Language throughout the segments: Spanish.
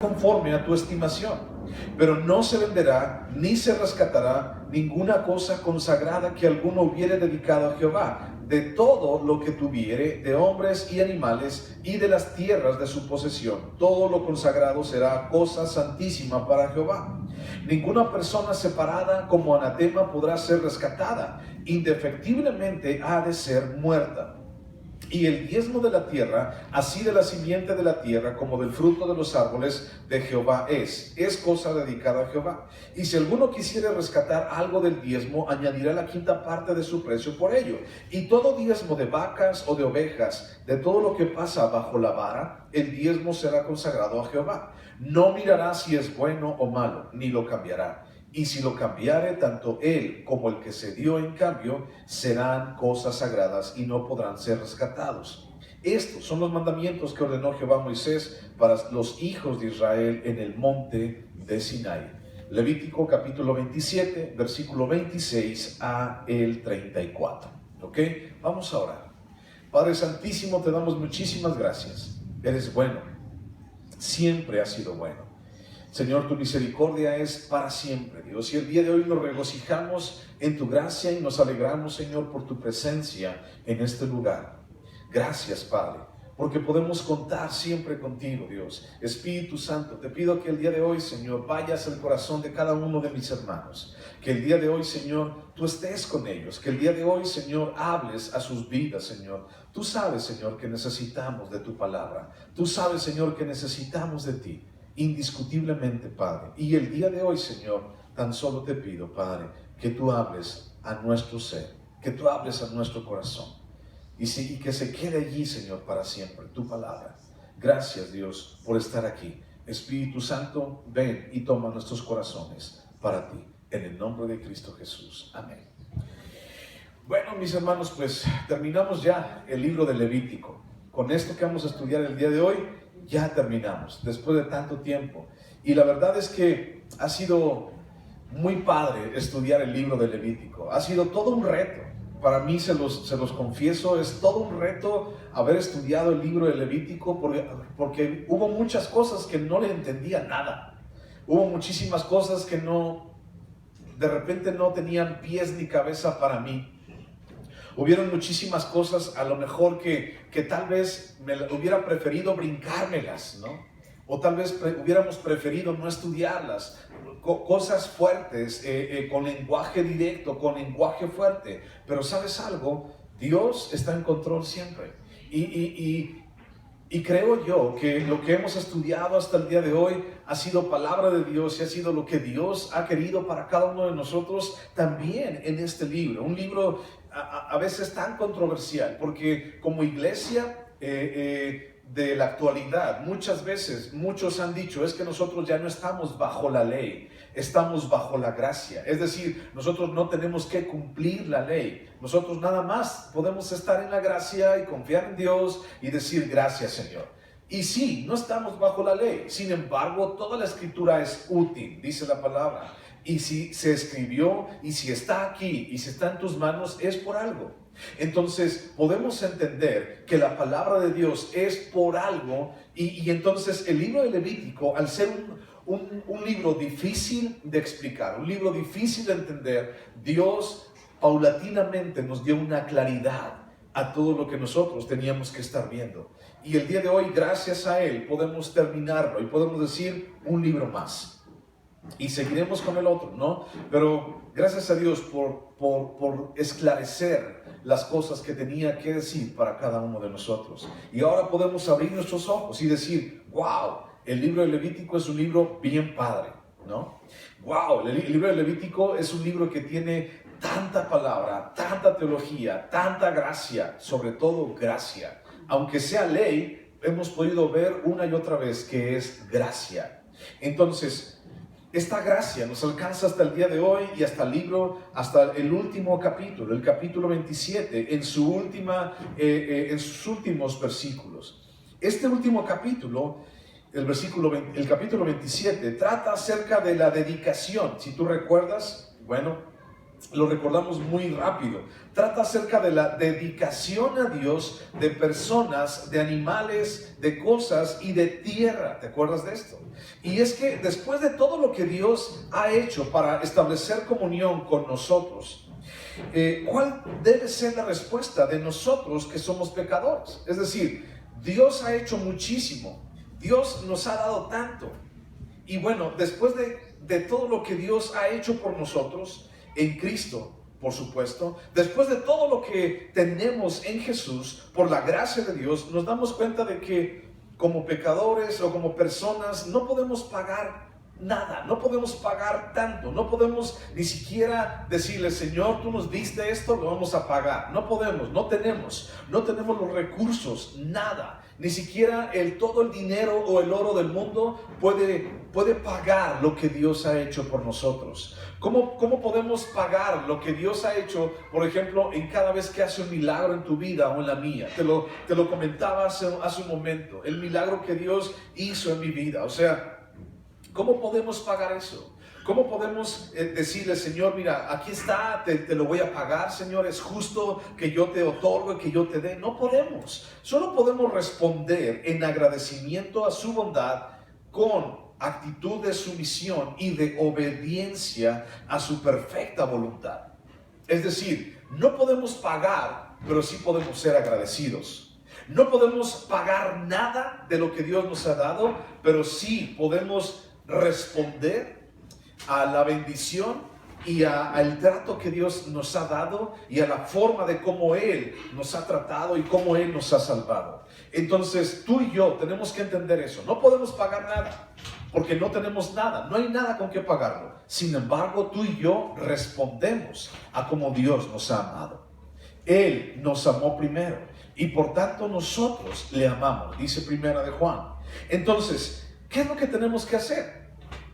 conforme a tu estimación. Pero no se venderá ni se rescatará ninguna cosa consagrada que alguno hubiere dedicado a Jehová, de todo lo que tuviere, de hombres y animales, y de las tierras de su posesión. Todo lo consagrado será cosa santísima para Jehová. Ninguna persona separada como anatema podrá ser rescatada. Indefectiblemente ha de ser muerta. Y el diezmo de la tierra, así de la simiente de la tierra como del fruto de los árboles de Jehová es cosa dedicada a Jehová. Y si alguno quisiere rescatar algo del diezmo, añadirá la quinta parte de su precio por ello. Y todo diezmo de vacas o de ovejas, de todo lo que pasa bajo la vara, el diezmo será consagrado a Jehová. No mirará si es bueno o malo, ni lo cambiará. Y si lo cambiare, tanto él como el que se dio en cambio serán cosas sagradas y no podrán ser rescatados. Estos son los mandamientos que ordenó Jehová a Moisés para los hijos de Israel en el monte de Sinaí. Levítico capítulo 27, versículo 26 a el 34. ¿Ok? Vamos a orar. Padre Santísimo, te damos muchísimas gracias. Eres bueno. Siempre has sido bueno. Señor, tu misericordia es para siempre, Dios. Y el día de hoy nos regocijamos en tu gracia y nos alegramos, Señor, por tu presencia en este lugar. Gracias, Padre, porque podemos contar siempre contigo, Dios. Espíritu Santo, te pido que el día de hoy, Señor, vayas al corazón de cada uno de mis hermanos. Que el día de hoy, Señor, tú estés con ellos. Que el día de hoy, Señor, hables a sus vidas, Señor. Tú sabes, Señor, que necesitamos de tu palabra. Tú sabes, Señor, que necesitamos de ti. Indiscutiblemente, Padre. Y el día de hoy, Señor, tan solo te pido, Padre, que tú hables a nuestro ser, que tú hables a nuestro corazón y que se quede allí, Señor, para siempre, tu palabra. Gracias, Dios, por estar aquí. Espíritu Santo, ven y toma nuestros corazones para ti, en el nombre de Cristo Jesús. Amén. Bueno, mis hermanos, pues terminamos ya el libro de Levítico. Con esto que vamos a estudiar el día de hoy, ya terminamos, después de tanto tiempo. Y la verdad es que ha sido muy padre estudiar el libro de Levítico. Ha sido todo un reto. Para mí, se los confieso, es todo un reto haber estudiado el libro de Levítico porque hubo muchas cosas que no le entendía nada. Hubo muchísimas cosas que de repente no tenían pies ni cabeza para mí. Hubieron muchísimas cosas a lo mejor que tal vez me hubiera preferido brincármelas, ¿no? O tal vez hubiéramos preferido no estudiarlas. Cosas fuertes, con lenguaje directo, con lenguaje fuerte. Pero ¿sabes algo? Dios está en control siempre. Y creo yo que lo que hemos estudiado hasta el día de hoy ha sido palabra de Dios y ha sido lo que Dios ha querido para cada uno de nosotros también en este libro. Un libro a veces tan controversial, porque como iglesia de la actualidad, muchas veces muchos han dicho, es que nosotros ya no estamos bajo la ley, estamos bajo la gracia. Es decir, nosotros no tenemos que cumplir la ley, nosotros nada más podemos estar en la gracia y confiar en Dios y decir gracias, Señor. Y sí, no estamos bajo la ley, sin embargo, toda la escritura es útil, dice la palabra. Y si se escribió, y si está aquí, y si está en tus manos, es por algo. Entonces podemos entender que la palabra de Dios es por algo, y entonces el libro de Levítico, al ser un libro difícil de explicar, un libro difícil de entender, Dios paulatinamente nos dio una claridad a todo lo que nosotros teníamos que estar viendo. Y el día de hoy, gracias a Él, podemos terminarlo y podemos decir un libro más. Y seguiremos con el otro, ¿no? Pero gracias a Dios por esclarecer las cosas que tenía que decir para cada uno de nosotros. Y ahora podemos abrir nuestros ojos y decir, wow, el libro de Levítico es un libro bien padre, ¿no? Wow, el libro de Levítico es un libro que tiene tanta palabra, tanta teología, tanta gracia, sobre todo gracia. Aunque sea ley, hemos podido ver una y otra vez que es gracia. Entonces, esta gracia nos alcanza hasta el día de hoy y hasta el último capítulo, el capítulo 27, en sus últimos versículos. Este último capítulo, el capítulo 27, trata acerca de la dedicación. Si tú recuerdas, bueno, lo recordamos muy rápido. Trata acerca de la dedicación a Dios de personas, de animales, de cosas y de tierra. ¿Te acuerdas de esto? Y es que después de todo lo que Dios ha hecho para establecer comunión con nosotros, ¿cuál debe ser la respuesta de nosotros que somos pecadores? Es decir, Dios ha hecho muchísimo. Dios nos ha dado tanto. Y bueno, después de todo lo que Dios ha hecho por nosotros, en Cristo, por supuesto, después de todo lo que tenemos en Jesús, por la gracia de Dios, nos damos cuenta de que como pecadores o como personas no podemos pagar nada, no podemos pagar tanto, no podemos ni siquiera decirle, Señor, tú nos diste esto, lo vamos a pagar. No podemos, no tenemos los recursos, nada. Ni siquiera todo el dinero o el oro del mundo puede pagar lo que Dios ha hecho por nosotros. ¿Cómo podemos pagar lo que Dios ha hecho, por ejemplo, en cada vez que hace un milagro en tu vida o en la mía? Te lo comentaba hace un momento, el milagro que Dios hizo en mi vida. O sea, ¿cómo podemos pagar eso? ¿Cómo podemos decirle, Señor, mira, aquí está, te lo voy a pagar, Señor, es justo que yo te otorgue, que yo te dé? No podemos. Solo podemos responder en agradecimiento a su bondad con actitud de sumisión y de obediencia a su perfecta voluntad. Es decir, no podemos pagar, pero sí podemos ser agradecidos. No podemos pagar nada de lo que Dios nos ha dado, pero sí podemos responder a la bendición y al trato que Dios nos ha dado y a la forma de cómo Él nos ha tratado y cómo Él nos ha salvado. Entonces tú y yo tenemos que entender eso. No podemos pagar nada porque no tenemos nada, no hay nada con qué pagarlo. Sin embargo, tú y yo respondemos a cómo Dios nos ha amado. Él nos amó primero y por tanto nosotros le amamos, dice Primera de Juan. Entonces, ¿qué es lo que tenemos que hacer?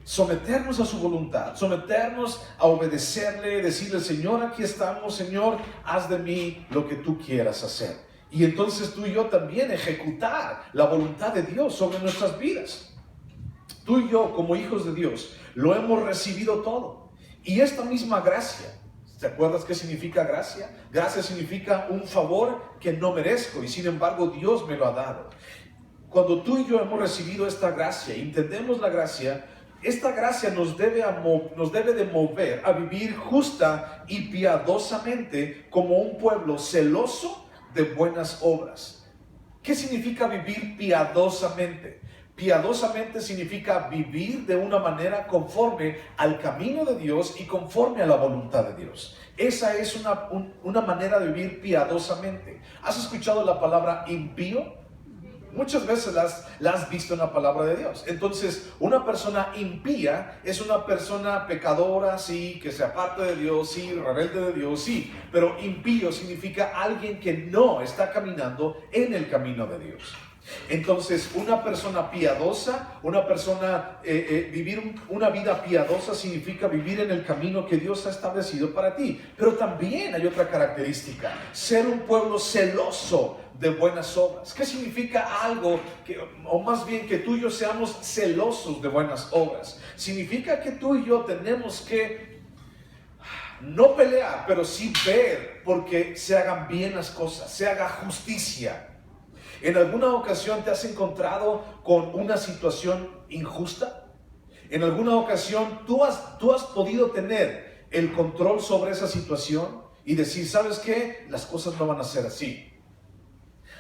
Someternos a su voluntad, someternos a obedecerle, decirle, Señor, aquí estamos, Señor, haz de mí lo que tú quieras hacer. Y entonces tú y yo también ejecutar la voluntad de Dios sobre nuestras vidas. Tú y yo, como hijos de Dios, lo hemos recibido todo. Y esta misma gracia, ¿te acuerdas qué significa gracia? Gracia significa un favor que no merezco y sin embargo Dios me lo ha dado. Cuando tú y yo hemos recibido esta gracia, entendemos la gracia, esta gracia nos debe de mover a vivir justa y piadosamente como un pueblo celoso de buenas obras. ¿Qué significa vivir piadosamente? Piadosamente significa vivir de una manera conforme al camino de Dios y conforme a la voluntad de Dios. Esa es una manera de vivir piadosamente. ¿Has escuchado la palabra impío? Muchas veces la has visto en la palabra de Dios. Entonces, una persona impía es una persona pecadora, sí, que se aparta de Dios, sí, rebelde de Dios, sí. Pero impío significa alguien que no está caminando en el camino de Dios. Entonces, una persona piadosa, vivir una vida piadosa significa vivir en el camino que Dios ha establecido para ti. Pero también hay otra característica, ser un pueblo celoso de buenas obras. ¿Qué significa algo o más bien que tú y yo seamos celosos de buenas obras? Significa que tú y yo tenemos que no pelear, pero sí ver porque se hagan bien las cosas, se haga justicia. ¿En alguna ocasión te has encontrado con una situación injusta? ¿En alguna ocasión tú has podido tener el control sobre esa situación y decir, ¿sabes qué? Las cosas no van a ser así.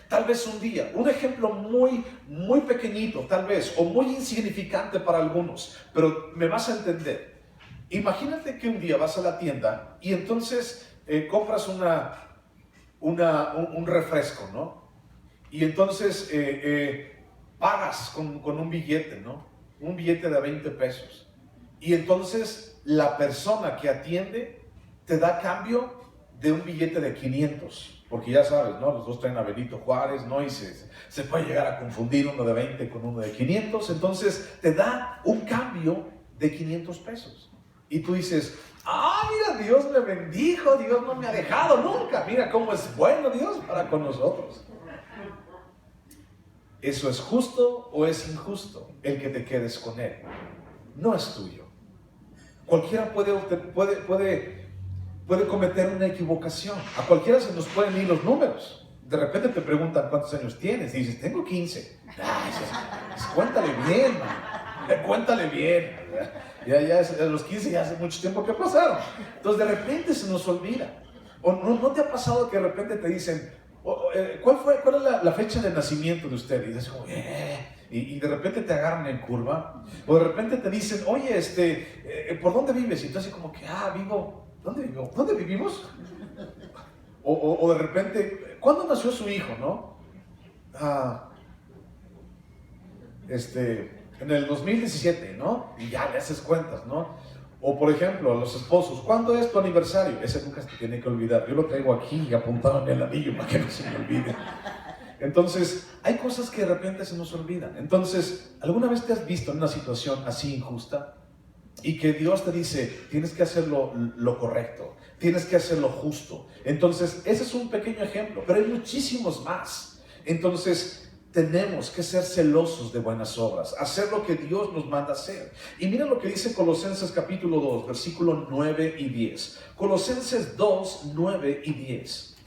Tal vez un día, un ejemplo muy, muy pequeñito, tal vez, o muy insignificante para algunos, pero me vas a entender. Imagínate que un día vas a la tienda y entonces compras un refresco, ¿no? Y entonces pagas con un billete, ¿no? Un billete de 20 pesos. Y entonces la persona que atiende te da cambio de un billete de 500. Porque ya sabes, ¿no? Los dos traen a Benito Juárez, ¿no? Y se puede llegar a confundir uno de 20 con uno de 500. Entonces te da un cambio de 500 pesos. Y tú dices, mira, Dios me bendijo, Dios no me ha dejado nunca. Mira cómo es bueno Dios para con nosotros. ¿Eso es justo o es injusto el que te quedes con él? No es tuyo. Cualquiera puede puede cometer una equivocación. A cualquiera se nos pueden ir los números. De repente te preguntan cuántos años tienes y dices, tengo 15. Cuéntale bien, man. Cuéntale bien. Ya a los 15 ya hace mucho tiempo que pasaron. Entonces de repente se nos olvida. ¿O no te ha pasado que de repente te dicen, ¿cuál es la fecha de nacimiento de usted? Y dices como, y de repente te agarran en curva. O de repente te dicen, oye, ¿por dónde vives? Y tú así como que, vivo, ¿dónde vivo? ¿Dónde vivimos? O de repente, ¿cuándo nació su hijo, no? En el 2017, ¿no? Y ya le haces cuentas, ¿no? O por ejemplo, a los esposos, ¿cuándo es tu aniversario? Ese nunca se te tiene que olvidar. Yo lo traigo aquí apuntado en el anillo para que no se me olvide. Entonces, hay cosas que de repente se nos olvidan. Entonces, ¿alguna vez te has visto en una situación así injusta? Y que Dios te dice, tienes que hacer lo correcto, tienes que hacer lo justo. Entonces, ese es un pequeño ejemplo, pero hay muchísimos más. Entonces, tenemos que ser celosos de buenas obras, hacer lo que Dios nos manda hacer. Y mira lo que dice Colosenses capítulo 2, versículos 9 y 10. Colosenses 2, 9 y 10.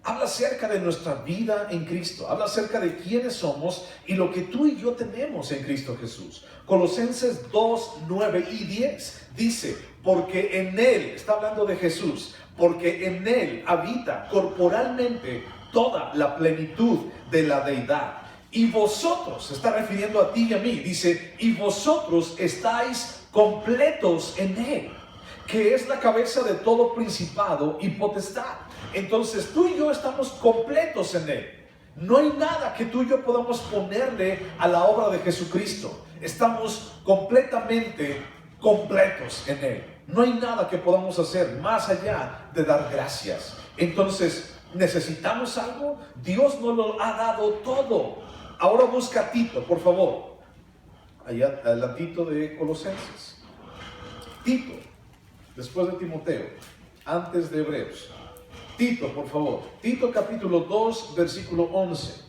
Habla acerca de nuestra vida en Cristo, habla acerca de quiénes somos y lo que tú y yo tenemos en Cristo Jesús. Colosenses 2, 9 y 10 dice, porque en Él, está hablando de Jesús, porque en Él habita corporalmente toda la plenitud de la deidad. Y vosotros, se está refiriendo a ti y a mí, dice, y vosotros estáis completos en Él, que es la cabeza de todo principado y potestad. Entonces tú y yo estamos completos en Él. No hay nada que tú y yo podamos ponerle a la obra de Jesucristo. Estamos completamente completos en Él. No hay nada que podamos hacer más allá de dar gracias. Entonces, ¿necesitamos algo? Dios nos lo ha dado todo. Ahora busca a Tito, por favor. Allá, adelantito de Colosenses. Tito, después de Timoteo, antes de Hebreos. Tito, por favor. Tito capítulo 2, versículo 11.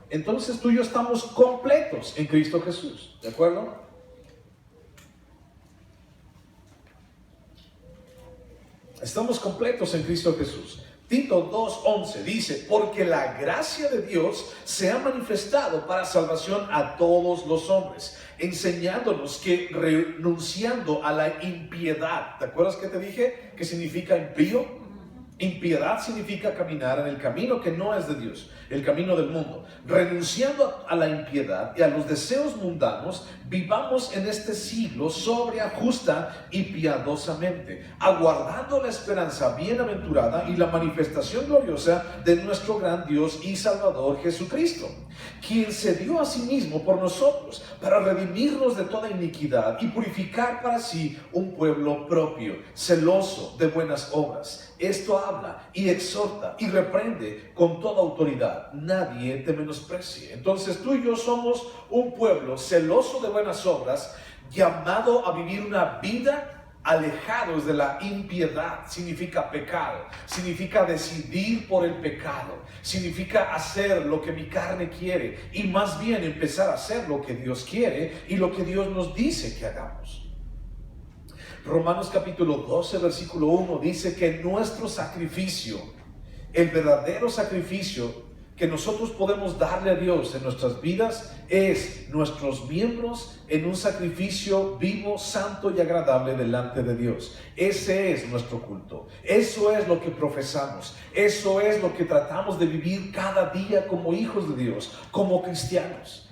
Entonces tú y yo estamos completos en Cristo Jesús. ¿De acuerdo? Estamos completos en Cristo Jesús. Tito 2:11 dice, porque la gracia de Dios se ha manifestado para salvación a todos los hombres, enseñándonos que renunciando a la impiedad, ¿te acuerdas que te dije que significa impío? Impiedad significa caminar en el camino que no es de Dios, el camino del mundo. Renunciando a la impiedad y a los deseos mundanos, vivamos en este siglo sobria, justa y piadosamente, aguardando la esperanza bienaventurada y la manifestación gloriosa de nuestro gran Dios y Salvador Jesucristo, quien se dio a sí mismo por nosotros para redimirnos de toda iniquidad y purificar para sí un pueblo propio, celoso de buenas obras. Esto habla y exhorta y reprende con toda autoridad. Nadie te menosprecie. Entonces tú y yo somos un pueblo celoso de buenas obras, llamado a vivir una vida alejados de la impiedad. Significa pecado, significa decidir por el pecado, significa hacer lo que mi carne quiere y más bien empezar a hacer lo que Dios quiere y lo que Dios nos dice que hagamos. Romanos capítulo 12, versículo 1 dice que nuestro sacrificio, el verdadero sacrificio que nosotros podemos darle a Dios en nuestras vidas es nuestros miembros en un sacrificio vivo, santo y agradable delante de Dios. Ese es nuestro culto. Eso es lo que profesamos. Eso es lo que tratamos de vivir cada día como hijos de Dios, como cristianos.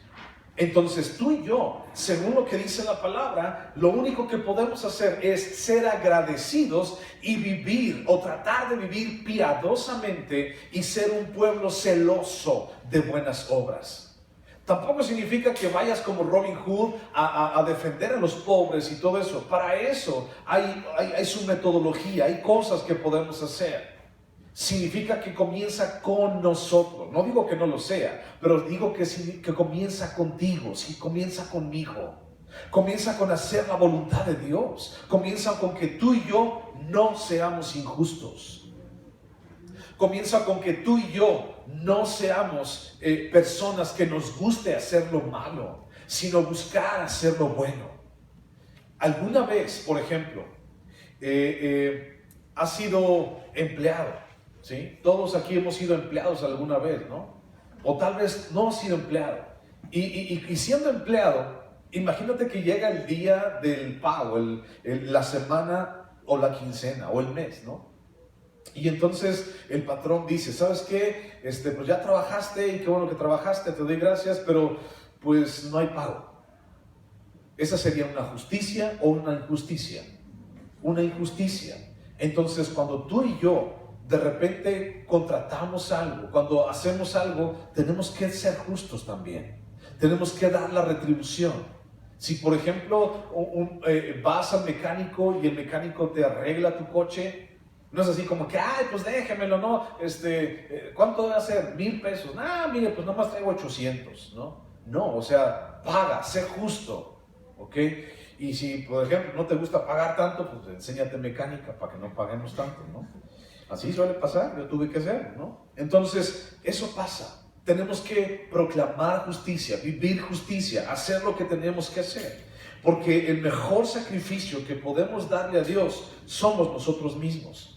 Entonces tú y yo, según lo que dice la palabra, lo único que podemos hacer es ser agradecidos y vivir o tratar de vivir piadosamente y ser un pueblo celoso de buenas obras. Tampoco significa que vayas como Robin Hood a defender a los pobres y todo eso. Para eso hay su metodología, hay cosas que podemos hacer. Significa que comienza con nosotros. No digo que no lo sea, pero digo que comienza contigo, sí, comienza conmigo. Comienza con hacer la voluntad de Dios. Comienza con que tú y yo no seamos injustos. Comienza con que tú y yo no seamos personas que nos guste hacer lo malo, sino buscar hacer lo bueno. Alguna vez, por ejemplo, has sido empleado, ¿sí? Todos aquí hemos sido empleados alguna vez, ¿no? O tal vez no has sido empleado. Y siendo empleado, imagínate que llega el día del pago, la semana o la quincena o el mes, ¿no? Y entonces el patrón dice, ¿sabes qué? Pues ya trabajaste y qué bueno que trabajaste, te doy gracias, pero pues no hay pago. Esa sería una justicia o una injusticia. Una injusticia. Entonces cuando tú y yo de repente contratamos algo, cuando hacemos algo, tenemos que ser justos también. Tenemos que dar la retribución. Si por ejemplo vas al mecánico y el mecánico te arregla tu coche, no es así como que, ay, pues déjemelo, ¿no? ¿Cuánto debe hacer? 1,000 pesos. Ah, mire, pues nomás traigo 800, ¿no? No, o sea, paga, sé justo, ¿ok? Y si, por ejemplo, no te gusta pagar tanto, pues enséñate mecánica para que no paguemos tanto, ¿no? Así suele pasar, yo tuve que hacer, ¿no? Entonces, eso pasa. Tenemos que proclamar justicia, vivir justicia, hacer lo que tenemos que hacer. Porque el mejor sacrificio que podemos darle a Dios somos nosotros mismos.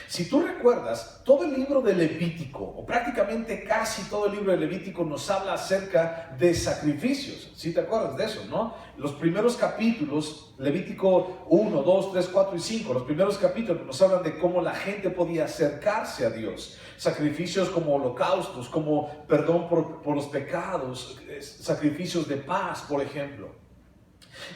Si tú recuerdas, todo el libro de Levítico, o prácticamente casi todo el libro de Levítico, nos habla acerca de sacrificios. ¿Sí te acuerdas de eso, no? Los primeros capítulos, Levítico 1, 2, 3, 4 y 5, los primeros capítulos nos hablan de cómo la gente podía acercarse a Dios. Sacrificios como holocaustos, como perdón por los pecados, sacrificios de paz, por ejemplo.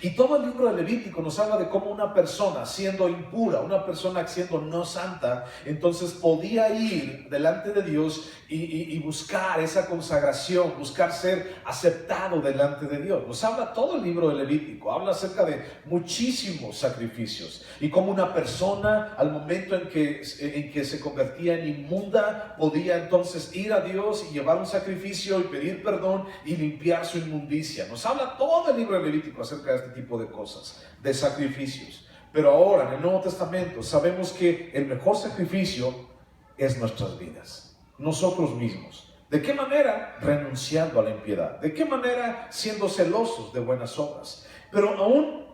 Y todo el libro de Levítico nos habla de cómo una persona siendo impura, una persona siendo no santa, entonces podía ir delante de Dios y buscar esa consagración, buscar ser aceptado delante de Dios. Nos habla todo el libro de Levítico, habla acerca de muchísimos sacrificios y cómo una persona al momento en que se convertía en inmunda podía entonces ir a Dios y llevar un sacrificio y pedir perdón y limpiar su inmundicia. Nos habla todo el libro de Levítico acerca de este tipo de cosas, de sacrificios. Pero ahora en el Nuevo Testamento sabemos que el mejor sacrificio es nuestras vidas, nosotros mismos. ¿De qué manera? Renunciando a la impiedad. ¿De qué manera? Siendo celosos de buenas obras. Pero aún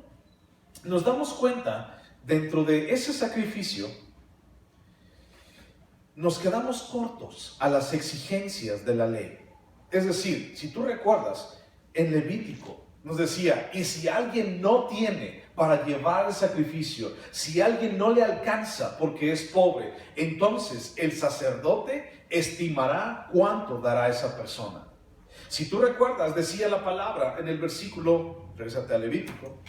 nos damos cuenta, dentro de ese sacrificio, nos quedamos cortos a las exigencias de la ley. Es decir, si tú recuerdas, en Levítico nos decía, y si alguien no tiene para llevar el sacrificio, si alguien no le alcanza porque es pobre, entonces el sacerdote estimará cuánto dará esa persona. Si tú recuerdas, decía la palabra en el versículo, regresate a Levítico,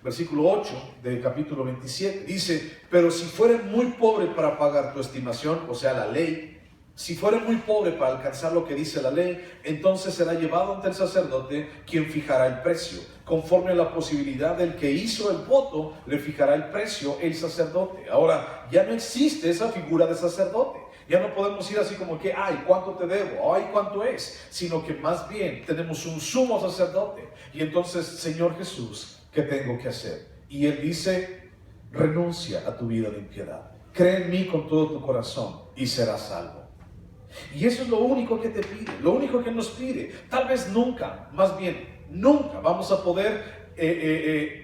versículo 8 del capítulo 27, dice, pero si fuere muy pobre para pagar tu estimación, o sea, la ley, si fuere muy pobre para alcanzar lo que dice la ley, entonces será llevado ante el sacerdote, quien fijará el precio. Conforme a la posibilidad del que hizo el voto, le fijará el precio el sacerdote. Ahora, ya no existe esa figura de sacerdote. Ya no podemos ir así como que, ay, ¿cuánto te debo? Ay, ¿cuánto es? Sino que más bien tenemos un sumo sacerdote. Y entonces, Señor Jesús, ¿qué tengo que hacer? Y Él dice, renuncia a tu vida de impiedad. Cree en mí con todo tu corazón y serás salvo. Y eso es lo único que te pide, lo único que nos pide. Tal vez nunca, más bien, nunca vamos a poder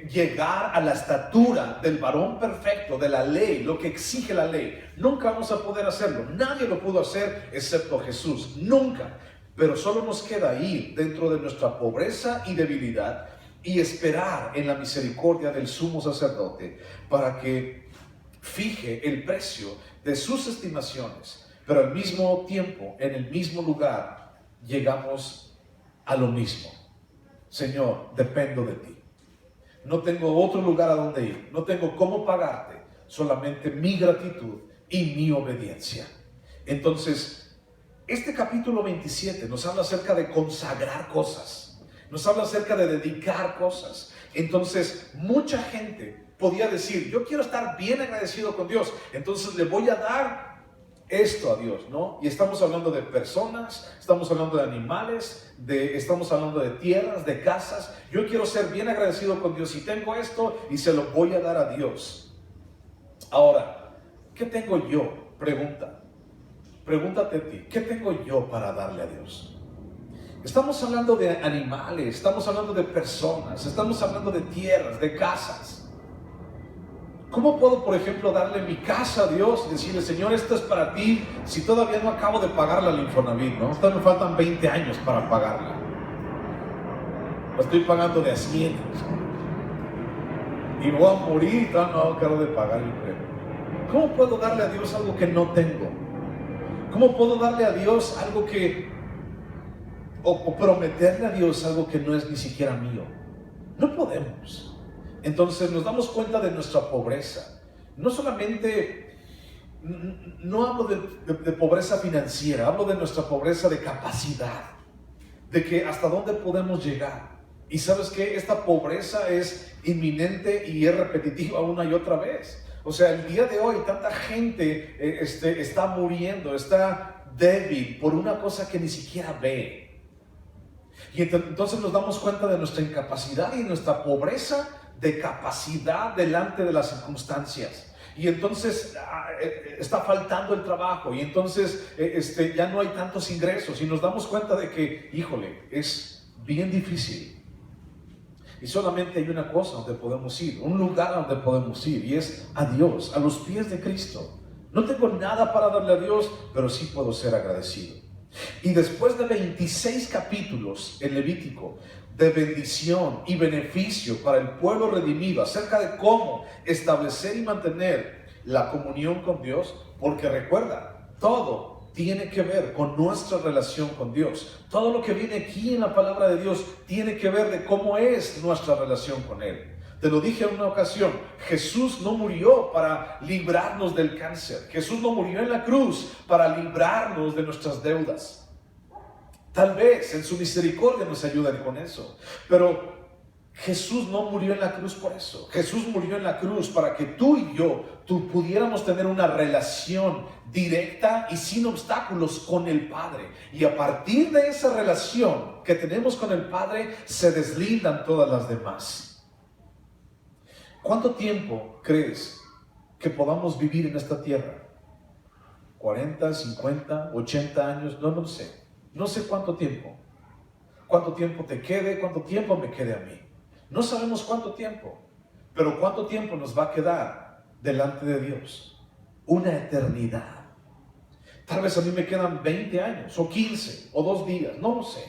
llegar a la estatura del varón perfecto, de la ley, lo que exige la ley. Nunca vamos a poder hacerlo. Nadie lo pudo hacer excepto Jesús, nunca. Pero solo nos queda ir dentro de nuestra pobreza y debilidad y esperar en la misericordia del sumo sacerdote para que fije el precio de sus estimaciones. Pero al mismo tiempo, en el mismo lugar, llegamos a lo mismo. Señor, dependo de ti. No tengo otro lugar a donde ir. No tengo cómo pagarte. Solamente mi gratitud y mi obediencia. Entonces, este capítulo 27 nos habla acerca de consagrar cosas. Nos habla acerca de dedicar cosas. Entonces, mucha gente podía decir, yo quiero estar bien agradecido con Dios. Entonces, le voy a dar esto a Dios, ¿no? Y estamos hablando de personas, estamos hablando de animales, estamos hablando de tierras, de casas. Yo quiero ser bien agradecido con Dios y tengo esto y se lo voy a dar a Dios. Ahora, ¿qué tengo yo? Pregúntate a ti, ¿qué tengo yo para darle a Dios? Estamos hablando de animales, estamos hablando de personas, estamos hablando de tierras, de casas. ¿Cómo puedo, por ejemplo, darle mi casa a Dios y decirle, Señor, esto es para ti, si todavía no acabo de pagarla al Infonavit, ¿no? Todavía me faltan 20 años para pagarla. La estoy pagando de a 100. Y voy a morir y no acabo de pagar el premio. ¿Cómo puedo darle a Dios algo que no tengo? ¿Cómo puedo darle a Dios algo o prometerle a Dios algo que no es ni siquiera mío? No podemos. Entonces nos damos cuenta de nuestra pobreza. No solamente, no hablo de pobreza financiera, hablo de nuestra pobreza de capacidad, de que hasta dónde podemos llegar. Y sabes que esta pobreza es inminente y es repetitiva una y otra vez. O sea, el día de hoy tanta gente está muriendo, está débil por una cosa que ni siquiera ve. Y entonces nos damos cuenta de nuestra incapacidad y nuestra pobreza de capacidad delante de las circunstancias. Y entonces está faltando el trabajo y entonces ya no hay tantos ingresos y nos damos cuenta de que, híjole, es bien difícil. Y solamente hay una cosa donde podemos ir, un lugar donde podemos ir, y es a Dios, a los pies de Cristo. No tengo nada para darle a Dios, pero sí puedo ser agradecido. Y después de 26 capítulos en Levítico de bendición y beneficio para el pueblo redimido acerca de cómo establecer y mantener la comunión con Dios, porque recuerda, todo tiene que ver con nuestra relación con Dios. Todo lo que viene aquí en la palabra de Dios tiene que ver de cómo es nuestra relación con Él. Te lo dije en una ocasión, Jesús no murió para librarnos del cáncer. Jesús no murió en la cruz para librarnos de nuestras deudas. Tal vez en su misericordia nos ayuden con eso, pero Jesús no murió en la cruz por eso. Jesús murió en la cruz para que tú y yo pudiéramos tener una relación directa y sin obstáculos con el Padre. Y a partir de esa relación que tenemos con el Padre, se deslindan todas las demás. ¿Cuánto tiempo crees que podamos vivir en esta tierra? ¿40, 50, 80 años? No lo sé. No sé cuánto tiempo. ¿Cuánto tiempo te quede? ¿Cuánto tiempo me quede a mí? No sabemos cuánto tiempo, pero cuánto tiempo nos va a quedar delante de Dios. Una eternidad. Tal vez a mí me quedan 20 años, o 15, o 2 días, no lo sé.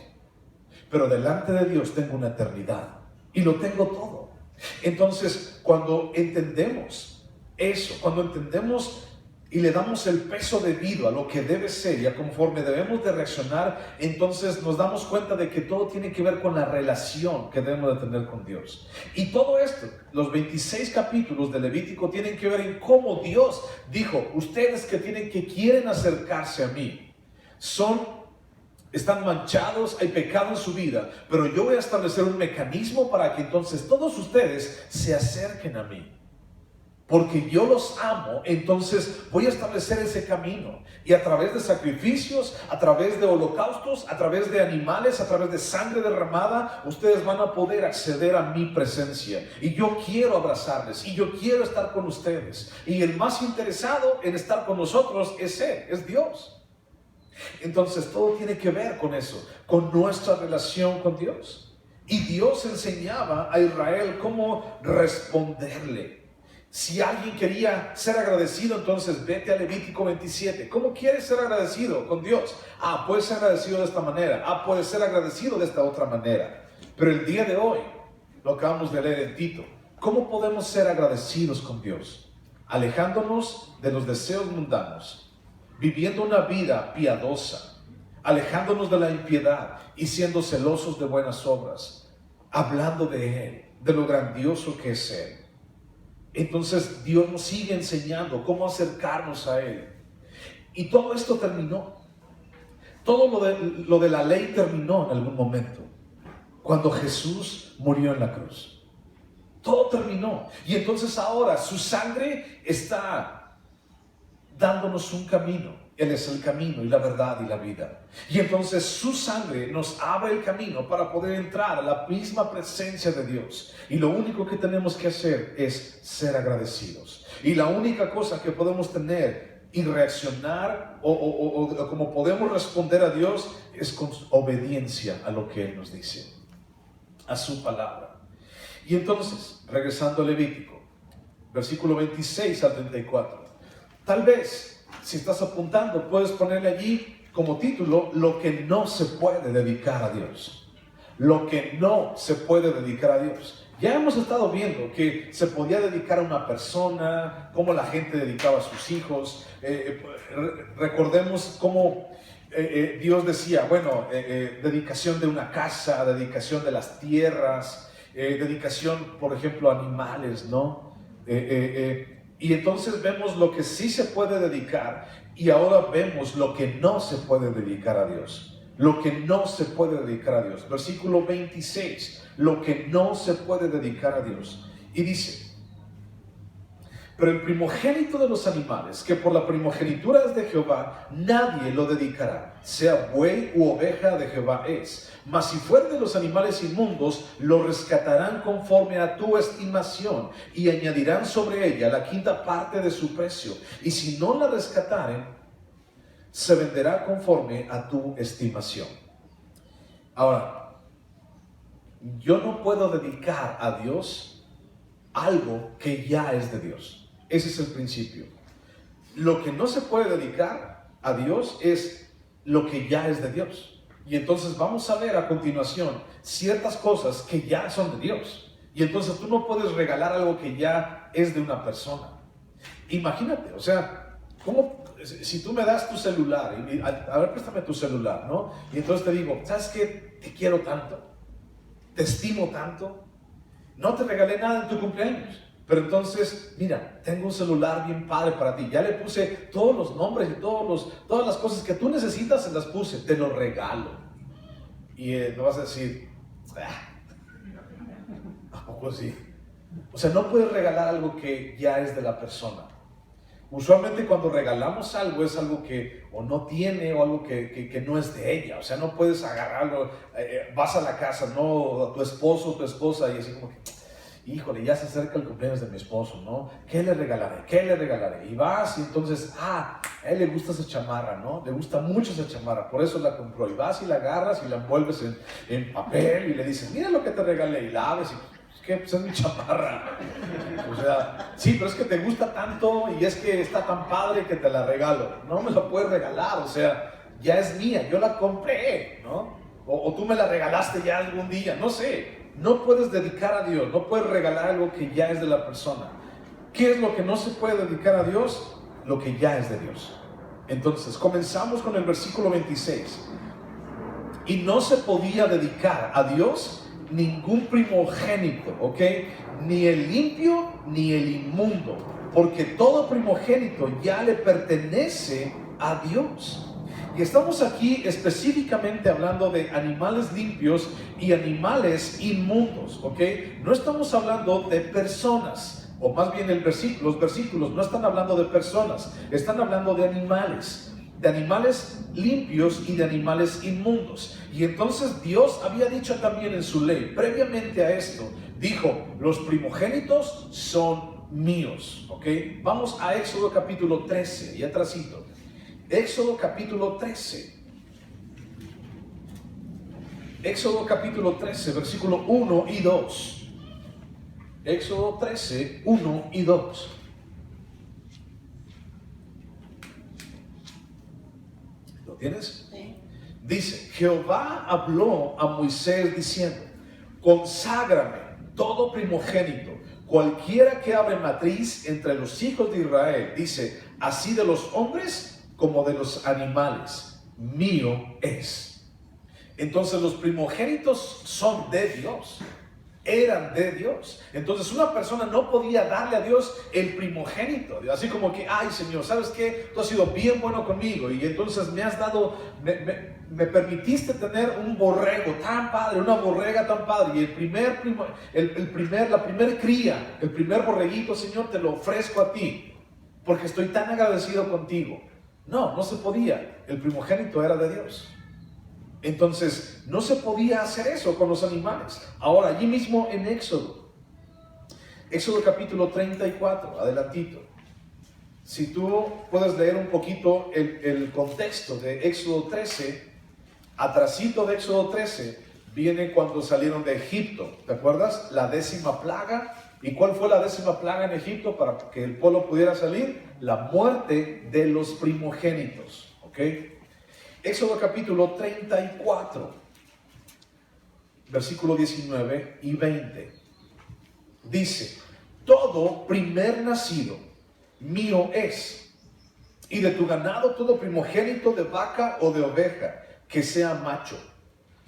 Pero delante de Dios tengo una eternidad y lo tengo todo. Entonces, cuando entendemos eso, cuando entendemos y le damos el peso debido a lo que debe ser y a conforme debemos de reaccionar, entonces nos damos cuenta de que todo tiene que ver con la relación que debemos de tener con Dios. Y todo esto, los 26 capítulos de Levítico tienen que ver en cómo Dios dijo, ustedes que quieren acercarse a mí, están manchados, hay pecado en su vida, pero yo voy a establecer un mecanismo para que entonces todos ustedes se acerquen a mí. Porque yo los amo, entonces voy a establecer ese camino. Y a través de sacrificios, a través de holocaustos, a través de animales, a través de sangre derramada, ustedes van a poder acceder a mi presencia. Y yo quiero abrazarles, y yo quiero estar con ustedes. Y el más interesado en estar con nosotros es Él, es Dios. Entonces todo tiene que ver con eso, con nuestra relación con Dios. Y Dios enseñaba a Israel cómo responderle. Si alguien quería ser agradecido, entonces vete a Levítico 27. ¿Cómo quieres ser agradecido con Dios? Puedes ser agradecido de esta manera. Puedes ser agradecido de esta otra manera. Pero el día de hoy, lo acabamos de leer en Tito, ¿cómo podemos ser agradecidos con Dios? Alejándonos de los deseos mundanos, viviendo una vida piadosa, alejándonos de la impiedad y siendo celosos de buenas obras, hablando de Él, de lo grandioso que es Él. Entonces Dios nos sigue enseñando cómo acercarnos a Él. Y todo esto terminó. Todo lo de la ley terminó en algún momento, cuando Jesús murió en la cruz. Todo terminó. Y entonces ahora su sangre está dándonos un camino. Él es el camino y la verdad y la vida. Y entonces su sangre nos abre el camino para poder entrar a la misma presencia de Dios. Y lo único que tenemos que hacer es ser agradecidos. Y la única cosa que podemos tener y reaccionar o como podemos responder a Dios es con obediencia a lo que Él nos dice, a su palabra. Y entonces, regresando a Levítico, versículo 26 al 34. Tal vez, si estás apuntando, puedes ponerle allí como título, lo que no se puede dedicar a Dios. Lo que no se puede dedicar a Dios. Ya hemos estado viendo que se podía dedicar a una persona, cómo la gente dedicaba a sus hijos. Recordemos cómo Dios decía, bueno, dedicación de una casa, dedicación de las tierras, dedicación, por ejemplo, a animales, ¿no? Y entonces vemos lo que sí se puede dedicar y ahora vemos lo que no se puede dedicar a Dios. Lo que no se puede dedicar a Dios. Versículo 26, lo que no se puede dedicar a Dios. Y dice, pero el primogénito de los animales, que por la primogenitura es de Jehová, nadie lo dedicará, sea buey u oveja de Jehová es. Mas si fuera de los animales inmundos, lo rescatarán conforme a tu estimación, y añadirán sobre ella la quinta parte de su precio. Y si no la rescataren, se venderá conforme a tu estimación. Ahora, yo no puedo dedicar a Dios algo que ya es de Dios. Ese es el principio. Lo que no se puede dedicar a Dios es lo que ya es de Dios. Y entonces vamos a ver a continuación ciertas cosas que ya son de Dios. Y entonces tú no puedes regalar algo que ya es de una persona. Imagínate, o sea, ¿cómo? Si tú me das tu celular, y a ver, préstame tu celular, ¿no? Y entonces te digo, ¿sabes qué? Te quiero tanto, te estimo tanto, no te regalé nada en tu cumpleaños, pero entonces, mira, tengo un celular bien padre para ti, ya le puse todos los nombres y todas las cosas que tú necesitas, se las puse, te lo regalo. Y no vas a decir, ¿a poco sí? O sea, no puedes regalar algo que ya es de la persona. Usualmente cuando regalamos algo es algo que o no tiene o algo que no es de ella. O sea, no puedes agarrarlo, vas a la casa, ¿no? A tu esposo o tu esposa y así como que, híjole, ya se acerca el cumpleaños de mi esposo, ¿no? ¿Qué le regalaré? ¿Qué le regalaré? Y vas y entonces, a él le gusta esa chamarra, ¿no? Le gusta mucho esa chamarra, por eso la compró. Y vas y la agarras y la envuelves en papel y le dices, mira lo que te regalé. Y la abres y, ¿qué? Pues es mi chamarra. O sea, sí, pero es que te gusta tanto y es que está tan padre que te la regalo. No me la puedes regalar, o sea, ya es mía, yo la compré, ¿no? O tú me la regalaste ya algún día, no sé. No puedes dedicar a Dios, no puedes regalar algo que ya es de la persona. ¿Qué es lo que no se puede dedicar a Dios? Lo que ya es de Dios. Entonces, comenzamos con el versículo 26. Y no se podía dedicar a Dios ningún primogénito, ¿ok? Ni el limpio ni el inmundo, porque todo primogénito ya le pertenece a Dios. Y estamos aquí específicamente hablando de animales limpios y animales inmundos, ¿ok? No estamos hablando de personas, o más bien los versículos no están hablando de personas, están hablando de animales limpios y de animales inmundos. Y entonces Dios había dicho también en su ley, previamente a esto, dijo, los primogénitos son míos, ¿ok? Vamos a Éxodo capítulo 13, y atrasito. Éxodo capítulo 13. Éxodo capítulo 13, versículo 1 y 2. Éxodo 13, 1 y 2. ¿Lo tienes? Sí. Dice, Jehová habló a Moisés diciendo, conságrame todo primogénito, cualquiera que abre matriz entre los hijos de Israel. Dice, así de los hombres como de los animales, mío es. Entonces los primogénitos son de Dios, eran de Dios. Entonces una persona no podía darle a Dios el primogénito, así como que, ay Señor, ¿sabes qué? Tú has sido bien bueno conmigo y entonces me has dado, me permitiste tener un borrego tan padre, una borrega tan padre, y la primer cría, el primer borreguito, Señor, te lo ofrezco a ti, porque estoy tan agradecido contigo. No, no se podía. El primogénito era de Dios. Entonces, no se podía hacer eso con los animales. Ahora, allí mismo en Éxodo capítulo 34, adelantito. Si tú puedes leer un poquito el contexto de Éxodo 13, atrasito de Éxodo 13, viene cuando salieron de Egipto. ¿Te acuerdas? La 10ª plaga ¿Y cuál fue la 10ª plaga en Egipto para que el pueblo pudiera salir? La muerte de los primogénitos. ¿Ok? Éxodo capítulo 34, versículo 19 y 20. Dice: todo primer nacido mío es, y de tu ganado todo primogénito de vaca o de oveja, que sea macho.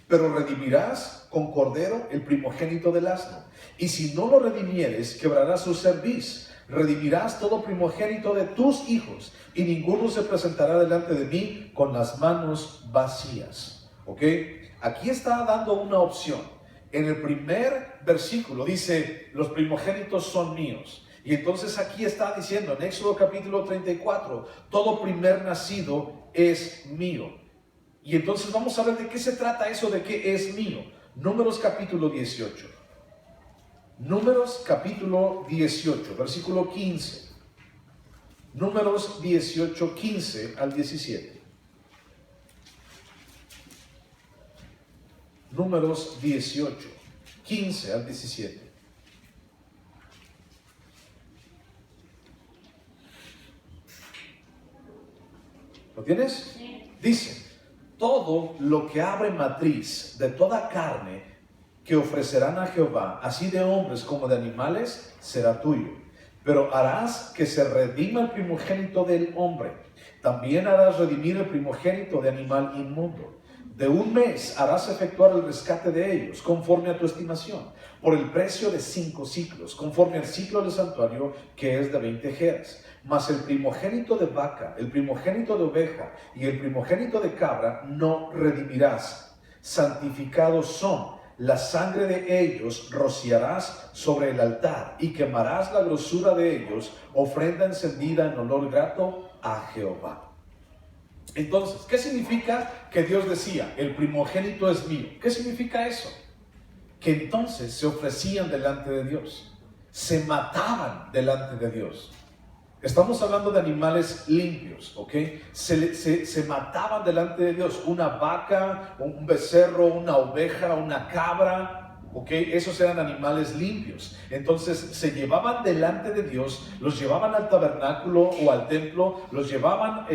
Pero redimirás con cordero el primogénito del asno. Y si no lo redimieres, quebrarás su cerviz. Redimirás todo primogénito de tus hijos, y ninguno se presentará delante de mí con las manos vacías. ¿Ok? Aquí está dando una opción. En el primer versículo dice: los primogénitos son míos. Y entonces aquí está diciendo, en Éxodo capítulo 34, todo primer nacido es mío. Y entonces vamos a ver de qué se trata eso de que es mío. Números capítulo 18. Números capítulo 18, versículo 15. Números 18, 15 al 17. Números 18, 15 al 17. ¿Lo tienes? Sí. Dice: todo lo que abre matriz de toda carne que ofrecerán a Jehová, así de hombres como de animales, será tuyo. Pero harás que se redima el primogénito del hombre. También harás redimir el primogénito de animal inmundo. De un mes harás efectuar el rescate de ellos, conforme a tu estimación, por el precio de 5 siclos, conforme al ciclo del santuario, que es de 20 geras. Mas el primogénito de vaca, el primogénito de oveja y el primogénito de cabra no redimirás. Santificados son. La sangre de ellos rociarás sobre el altar, y quemarás la grosura de ellos, ofrenda encendida en olor grato a Jehová. Entonces, ¿qué significa que Dios decía, el primogénito es mío? ¿Qué significa eso? Que entonces se ofrecían delante de Dios, se mataban delante de Dios. Estamos hablando de animales limpios, ¿ok? Se mataban delante de Dios. Una vaca, un becerro, una oveja, una cabra, ¿ok? Esos eran animales limpios. Entonces se llevaban delante de Dios, los llevaban al tabernáculo o al templo, los llevaban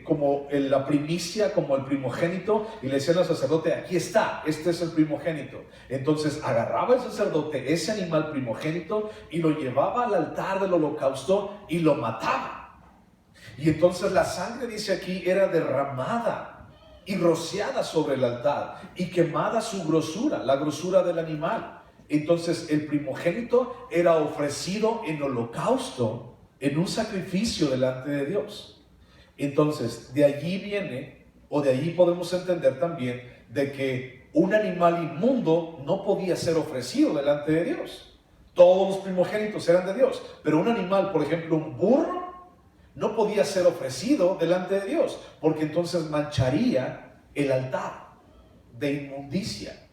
como en la primicia, como el primogénito, y le decían al sacerdote: aquí está, este es el primogénito. Entonces agarraba el sacerdote ese animal primogénito y lo llevaba al altar del holocausto y lo mataba. Y entonces la sangre, dice aquí, era derramada y rociada sobre el altar, y quemada su grosura, la grosura del animal. Entonces el primogénito era ofrecido en holocausto, en un sacrificio delante de Dios. Entonces de allí viene, o de allí podemos entender también, de que un animal inmundo no podía ser ofrecido delante de Dios. Todos los primogénitos eran de Dios, pero un animal, por ejemplo un burro, no podía ser ofrecido delante de Dios, porque entonces mancharía el altar de inmundicia.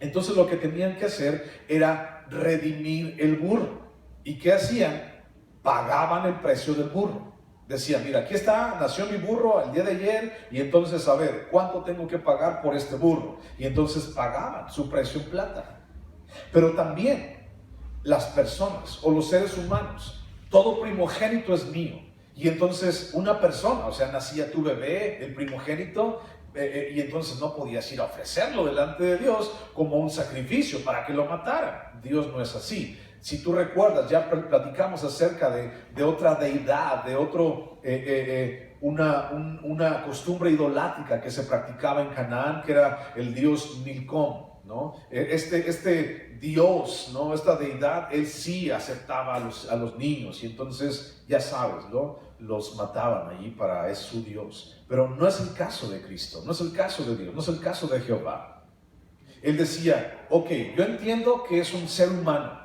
Entonces lo que tenían que hacer era redimir el burro. ¿Y qué hacían? Pagaban el precio del burro. Decían: mira, aquí está, nació mi burro el día de ayer, y entonces, a ver, ¿cuánto tengo que pagar por este burro? Y entonces pagaban su precio en plata. Pero también las personas o los seres humanos, todo primogénito es mío. Y entonces una persona, o sea, nacía tu bebé, el primogénito, y entonces no podías ir a ofrecerlo delante de Dios como un sacrificio para que lo mataran. Dios no es así. Si tú recuerdas, ya platicamos acerca de otra deidad, de otro, una costumbre idolátrica que se practicaba en Canaán, que era el dios Milcom, ¿no? Este Dios, ¿no? Esta deidad, él sí aceptaba a los niños, y entonces, ya sabes, ¿no? Los mataban allí para, es su Dios. Pero no es el caso de Cristo, no es el caso de Dios, no es el caso de Jehová. Él decía: ok, yo entiendo que es un ser humano,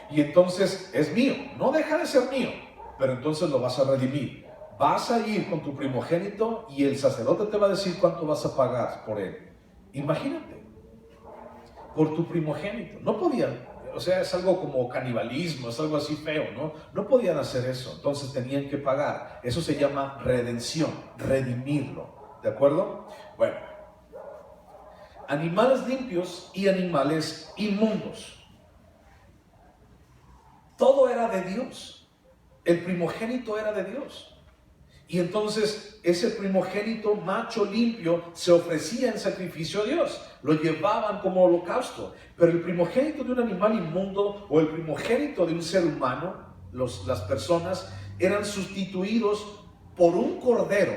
y entonces es mío, no deja de ser mío, pero entonces lo vas a redimir. Vas a ir con tu primogénito y el sacerdote te va a decir cuánto vas a pagar por él. Imagínate, por tu primogénito. No podían, o sea, es algo como canibalismo, es algo así feo, ¿no? No podían hacer eso, entonces tenían que pagar. Eso se llama redención, redimirlo, ¿de acuerdo? Bueno, animales limpios y animales inmundos. todo era de Dios. El primogénito era de Dios. Y entonces ese primogénito macho limpio se ofrecía en sacrificio a Dios. Lo llevaban como holocausto. Pero el primogénito de un animal inmundo o el primogénito de un ser humano, las personas eran sustituidos por un cordero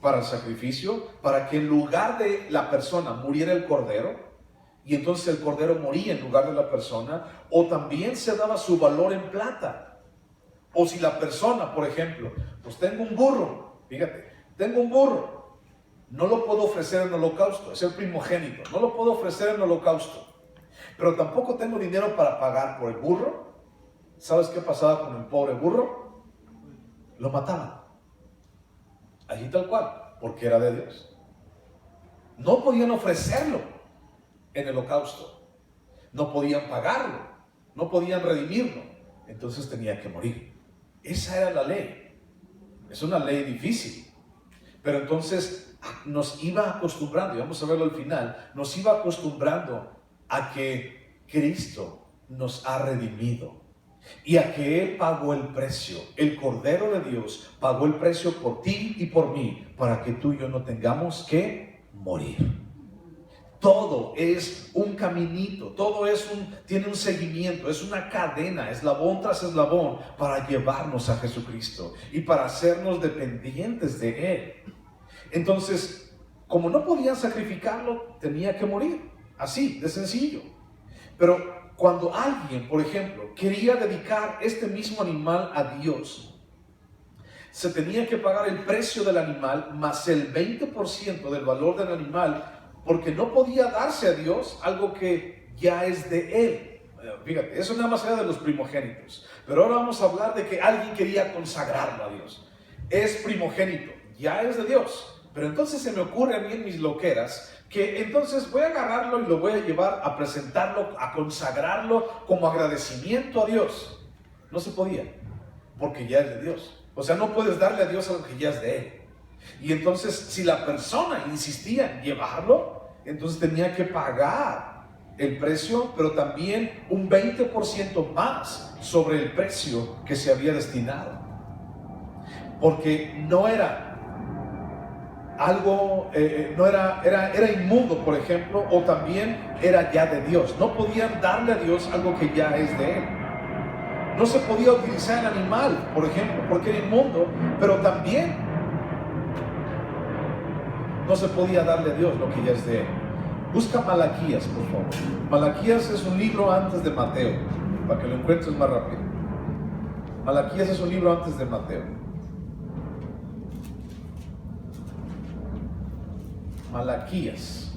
para el sacrificio, para que en lugar de la persona muriera el cordero, y entonces el cordero moría en lugar de la persona, o también se daba su valor en plata. O si la persona, por ejemplo, pues tengo un burro, fíjate, tengo un burro, no lo puedo ofrecer en holocausto, es el primogénito, no lo puedo ofrecer en holocausto, pero tampoco tengo dinero para pagar por el burro. ¿Sabes qué pasaba con el pobre burro? Lo mataban, allí tal cual, porque era de Dios. No podían ofrecerlo en el holocausto, no podían pagarlo, no podían redimirlo, entonces tenía que morir. Esa era la ley. Es una ley difícil, pero entonces nos iba acostumbrando, y vamos a verlo al final, nos iba acostumbrando a que Cristo nos ha redimido y a que Él pagó el precio. El Cordero de Dios pagó el precio por ti y por mí, para que tú y yo no tengamos que morir. Todo es un caminito, todo tiene un seguimiento, es una cadena, eslabón tras eslabón, para llevarnos a Jesucristo y para hacernos dependientes de Él. Entonces, como no podían sacrificarlo, tenía que morir, así de sencillo. Pero cuando alguien, por ejemplo, quería dedicar este mismo animal a Dios, se tenía que pagar el precio del animal más el 20% del valor del animal, porque no podía darse a Dios algo que ya es de Él. Fíjate, eso nada más era de los primogénitos. Pero ahora vamos a hablar de que alguien quería consagrarlo a Dios. Es primogénito, ya es de Dios. Pero entonces se me ocurre a mí en mis loqueras que entonces voy a agarrarlo y lo voy a llevar a presentarlo, a consagrarlo como agradecimiento a Dios. No se podía, porque ya es de Dios. O sea, no puedes darle a Dios algo que ya es de Él. Y entonces, si la persona insistía en llevarlo, entonces tenía que pagar el precio, pero también un 20% más sobre el precio que se había destinado. Porque no era algo, era inmundo, por ejemplo, o también era ya de Dios. No podían darle a Dios algo que ya es de Él. No se podía utilizar el animal, por ejemplo, porque era inmundo, pero también no se podía darle a Dios lo que ya es de Él. Busca Malaquías, por favor. Malaquías es un libro antes de Mateo, para que lo encuentres más rápido. Malaquías es un libro antes de Mateo. Malaquías.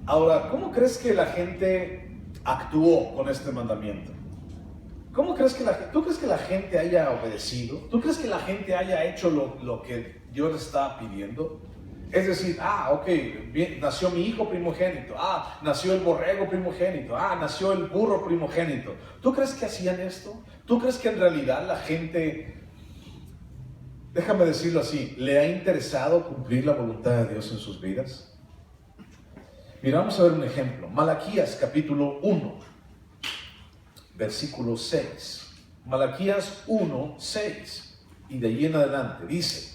Ahora, ¿cómo crees que la gente actuó con este mandamiento? ¿Cómo crees que ¿Tú crees que la gente haya obedecido? ¿Tú crees que la gente haya hecho lo que Dios les estaba pidiendo? Es decir, ok, bien, nació mi hijo primogénito, nació el borrego primogénito, nació el burro primogénito. ¿Tú crees que hacían esto? ¿Tú crees que en realidad la gente, déjame decirlo así, le ha interesado cumplir la voluntad de Dios en sus vidas? Mira, vamos a ver un ejemplo. Malaquías capítulo 1. Versículo 6. Malaquías 1, 6. Y de ahí en adelante dice: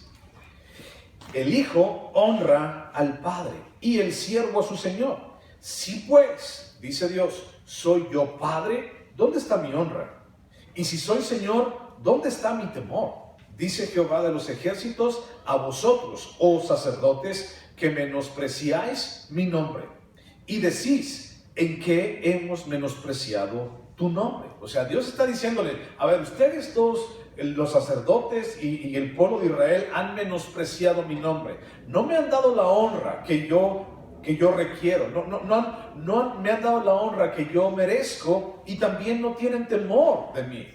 el hijo honra al padre y el siervo a su señor. Si pues, dice Dios, soy yo padre, ¿dónde está mi honra? Y si soy señor, ¿dónde está mi temor? Dice Jehová de los ejércitos a vosotros, oh sacerdotes, que menospreciáis mi nombre. Y decís, ¿en qué hemos menospreciado tu nombre? O sea, Dios está diciéndole, a ver, ustedes todos, los sacerdotes y el pueblo de Israel, han menospreciado mi nombre. No me han dado la honra que yo requiero. No me han dado la honra que yo merezco, y también no tienen temor de mí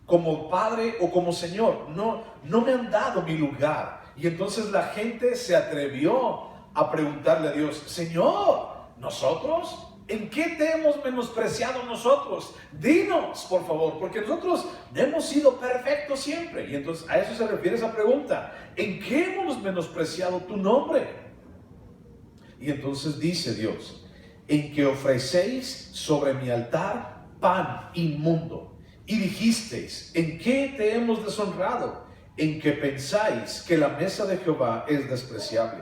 como Padre o como Señor. No me han dado mi lugar. Y entonces la gente se atrevió a preguntarle a Dios, Señor, ¿nosotros? ¿En qué te hemos menospreciado nosotros? Dinos, por favor, porque nosotros hemos sido perfectos siempre. Y entonces a eso se refiere esa pregunta. ¿En qué hemos menospreciado tu nombre? Y entonces dice Dios, en que ofrecéis sobre mi altar pan inmundo. Y dijisteis, ¿en qué te hemos deshonrado? En que pensáis que la mesa de Jehová es despreciable.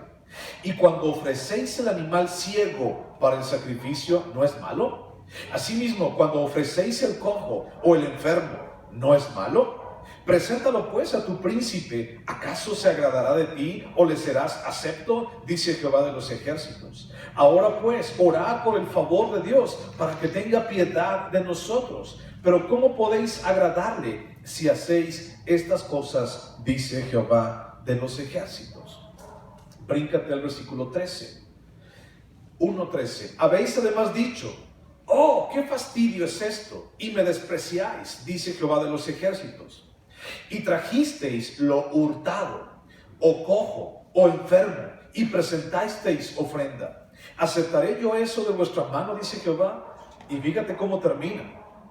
Y cuando ofrecéis el animal ciego para el sacrificio, ¿no es malo? Asimismo, cuando ofrecéis el cojo o el enfermo, ¿no es malo? Preséntalo pues a tu príncipe. ¿Acaso se agradará de ti o le serás acepto? Dice Jehová de los ejércitos. Ahora pues, orad por el favor de Dios para que tenga piedad de nosotros. Pero ¿cómo podéis agradarle si hacéis estas cosas? Dice Jehová de los ejércitos. Bríncate al versículo 13. 1:13. Habéis además dicho, oh, qué fastidio es esto, y me despreciáis, dice Jehová de los ejércitos. Y trajisteis lo hurtado, o cojo, o enfermo, y presentasteis ofrenda. ¿Aceptaré yo eso de vuestra mano? Dice Jehová. Y fíjate cómo termina.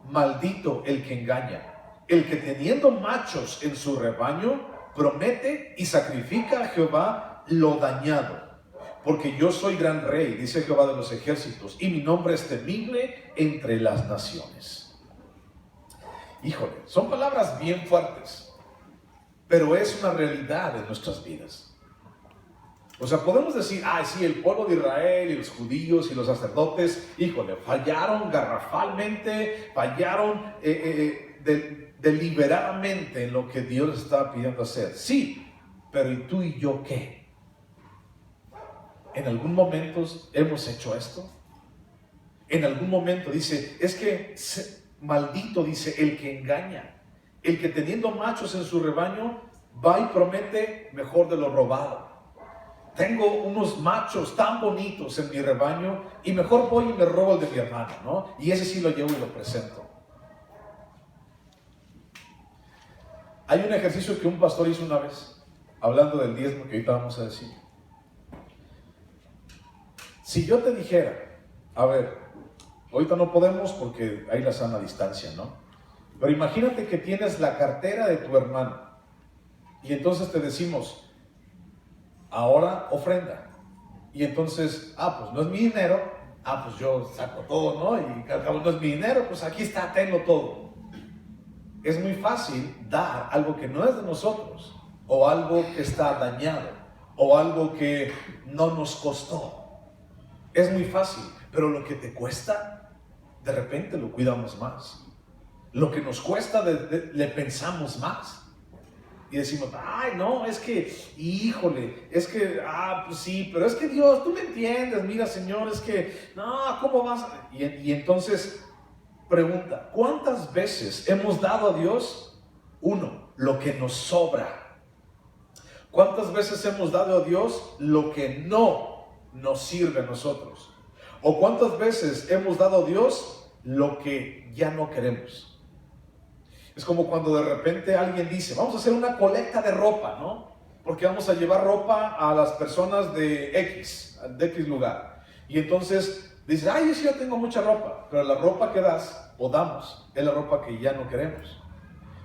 Maldito el que engaña, el que teniendo machos en su rebaño, promete y sacrifica a Jehová lo dañado. Porque yo soy gran rey, dice Jehová de los ejércitos, y mi nombre es temible entre las naciones. Híjole, son palabras bien fuertes, pero es una realidad en nuestras vidas. O sea, podemos decir, sí, el pueblo de Israel y los judíos y los sacerdotes, híjole, fallaron garrafalmente, fallaron deliberadamente en lo que Dios les estaba pidiendo hacer. Sí, pero ¿y tú y yo qué? ¿En algún momento hemos hecho esto? En algún momento dice, es que maldito, dice, el que engaña, el que teniendo machos en su rebaño, va y promete mejor de lo robado. Tengo unos machos tan bonitos en mi rebaño y mejor voy y me robo el de mi hermano, ¿no? Y ese sí lo llevo y lo presento. Hay un ejercicio que un pastor hizo una vez, hablando del diezmo que ahorita vamos a decir. Si yo te dijera, a ver, ahorita no podemos porque hay la sana distancia, ¿no? Pero imagínate que tienes la cartera de tu hermano y entonces te decimos, ahora ofrenda. Y entonces, pues no es mi dinero, pues yo saco todo, ¿no? Y al cabo no es mi dinero, pues aquí está, tengo todo. Es muy fácil dar algo que no es de nosotros, o algo que está dañado, o algo que no nos costó. Es muy fácil, pero lo que te cuesta, de repente lo cuidamos más. Lo que nos cuesta, le pensamos más. Y decimos, no, es que, híjole, es que, pues sí, pero es que Dios, tú me entiendes, mira, Señor, es que, no, ¿cómo vas? Y entonces, pregunta, ¿cuántas veces hemos dado a Dios, lo que nos sobra? ¿Cuántas veces hemos dado a Dios lo que no nos sirve a nosotros? ¿O cuántas veces hemos dado a Dios lo que ya no queremos? Es como cuando de repente alguien dice, vamos a hacer una colecta de ropa, ¿no? Porque vamos a llevar ropa a las personas de X lugar. Y entonces dices, es que yo tengo mucha ropa, pero la ropa que das o damos es la ropa que ya no queremos.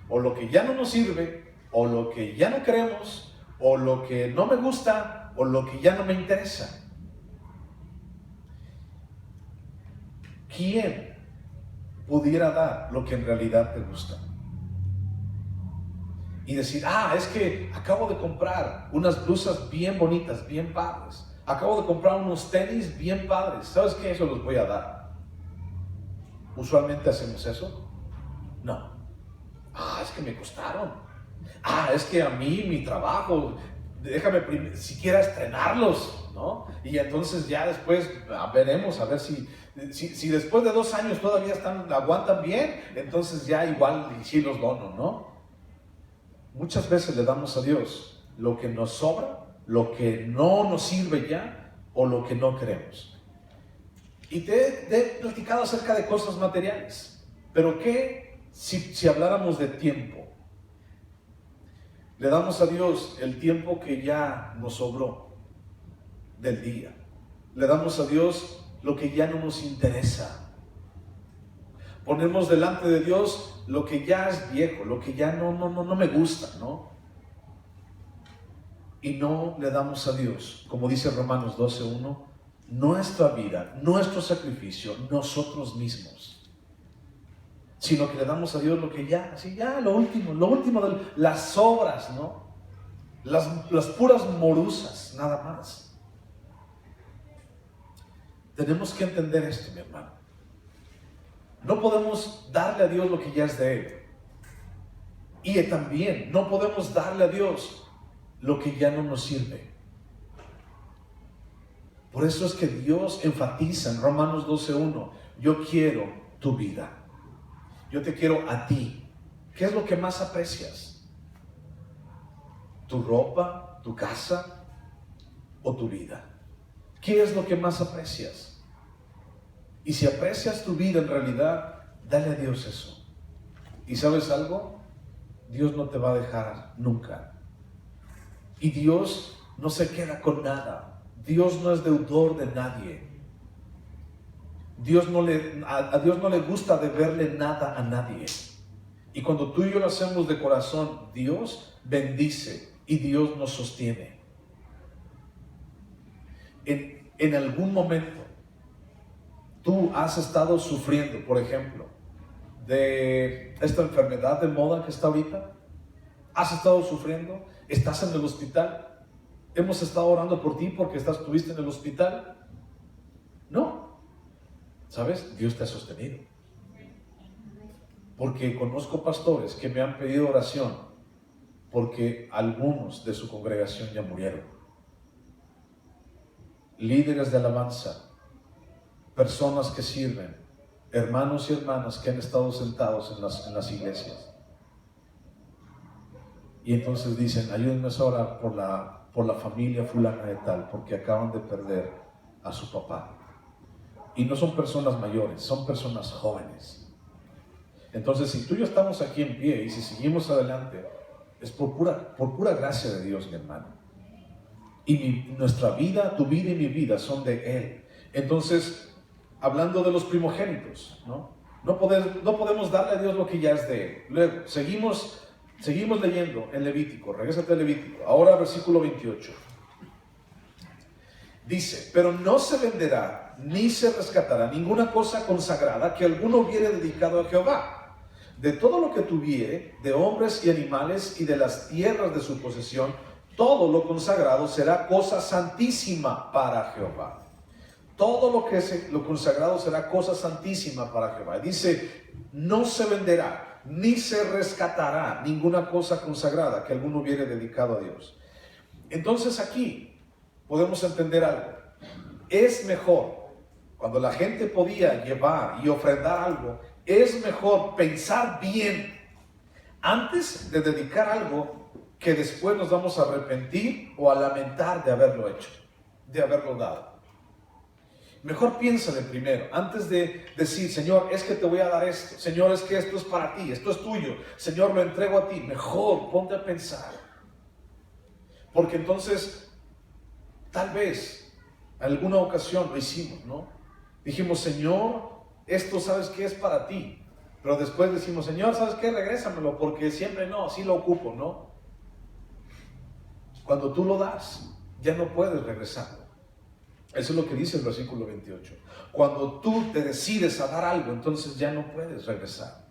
O lo que ya no nos sirve, o lo que ya no queremos, o lo que no me gusta, o lo que ya no me interesa. ¿Quién pudiera dar lo que en realidad te gusta? Y decir, es que acabo de comprar unas blusas bien bonitas, bien padres. Acabo de comprar unos tenis bien padres. ¿Sabes qué? Eso los voy a dar. ¿Usualmente hacemos eso? No. Es que me costaron. Es que a mí, mi trabajo, déjame siquiera estrenarlos, ¿no? Y entonces ya después veremos a ver si después de 2 años todavía aguantan bien, entonces ya igual sí los dono, ¿no? Muchas veces le damos a Dios lo que nos sobra, lo que no nos sirve ya o lo que no queremos. Y te he platicado acerca de cosas materiales, pero ¿qué si habláramos de tiempo? Le damos a Dios el tiempo que ya nos sobró del día. Le damos a Dios lo que ya no nos interesa. Ponemos delante de Dios lo que ya es viejo, lo que ya no me gusta, ¿no? Y no le damos a Dios, como dice Romanos 12:1, nuestra vida, nuestro sacrificio, nosotros mismos, sino que le damos a Dios lo que ya, así ya, lo último de las obras, ¿no? Las puras morusas, nada más. Tenemos que entender esto, mi hermano. No podemos darle a Dios lo que ya es de Él. Y también no podemos darle a Dios lo que ya no nos sirve. Por eso es que Dios enfatiza en Romanos 12:1, yo quiero tu vida. Yo te quiero a ti. ¿Qué es lo que más aprecias? ¿Tu ropa, tu casa o tu vida? ¿Qué es lo que más aprecias? Y si aprecias tu vida en realidad, dale a Dios eso. ¿Y sabes algo? Dios no te va a dejar nunca. Y Dios no se queda con nada. Dios no es deudor de nadie. A Dios no le gusta deberle nada a nadie. Y cuando tú y yo lo hacemos de corazón, Dios bendice y Dios nos sostiene. En algún momento, tú has estado sufriendo, por ejemplo, de esta enfermedad de moda que está ahorita. ¿Has estado sufriendo? ¿Estás en el hospital? ¿Hemos estado orando por ti porque estuviste en el hospital? No. ¿Sabes? Dios te ha sostenido. Porque conozco pastores que me han pedido oración porque algunos de su congregación ya murieron. Líderes de alabanza, personas que sirven, hermanos y hermanas que han estado sentados en las iglesias. Y entonces dicen, ayúdenme a orar por la familia fulana de tal, porque acaban de perder a su papá. Y no son personas mayores, son personas jóvenes. Entonces, si tú y yo estamos aquí en pie y si seguimos adelante, es por pura gracia de Dios, mi hermano. Y nuestra vida, tu vida y mi vida son de Él. Entonces, hablando de los primogénitos, no podemos darle a Dios lo que ya es de Él. Luego, seguimos leyendo en Levítico. Regrésate a Levítico. Ahora versículo 28. Dice, pero no se venderá ni se rescatará ninguna cosa consagrada que alguno hubiere dedicado a Jehová. De todo lo que tuviere, de hombres y animales y de las tierras de su posesión, todo lo consagrado será cosa santísima para Jehová. Todo lo consagrado será cosa santísima para Jehová. Dice, no se venderá ni se rescatará ninguna cosa consagrada que alguno hubiere dedicado a Dios. Entonces aquí podemos entender algo. Es mejor, cuando la gente podía llevar y ofrendar algo, es mejor pensar bien antes de dedicar algo que después nos vamos a arrepentir o a lamentar de haberlo hecho, de haberlo dado. Mejor piénsale primero, antes de decir, Señor, es que te voy a dar esto, Señor, es que esto es para ti, esto es tuyo, Señor, lo entrego a ti. Mejor ponte a pensar, porque entonces, tal vez, en alguna ocasión lo hicimos, ¿no? Dijimos, Señor, esto sabes que es para ti, pero después decimos, Señor, ¿sabes qué? Regrésamelo, porque siempre no, sí lo ocupo, ¿no? Cuando tú lo das, ya no puedes regresarlo. Eso es lo que dice el versículo 28. Cuando tú te decides a dar algo, entonces ya no puedes regresar.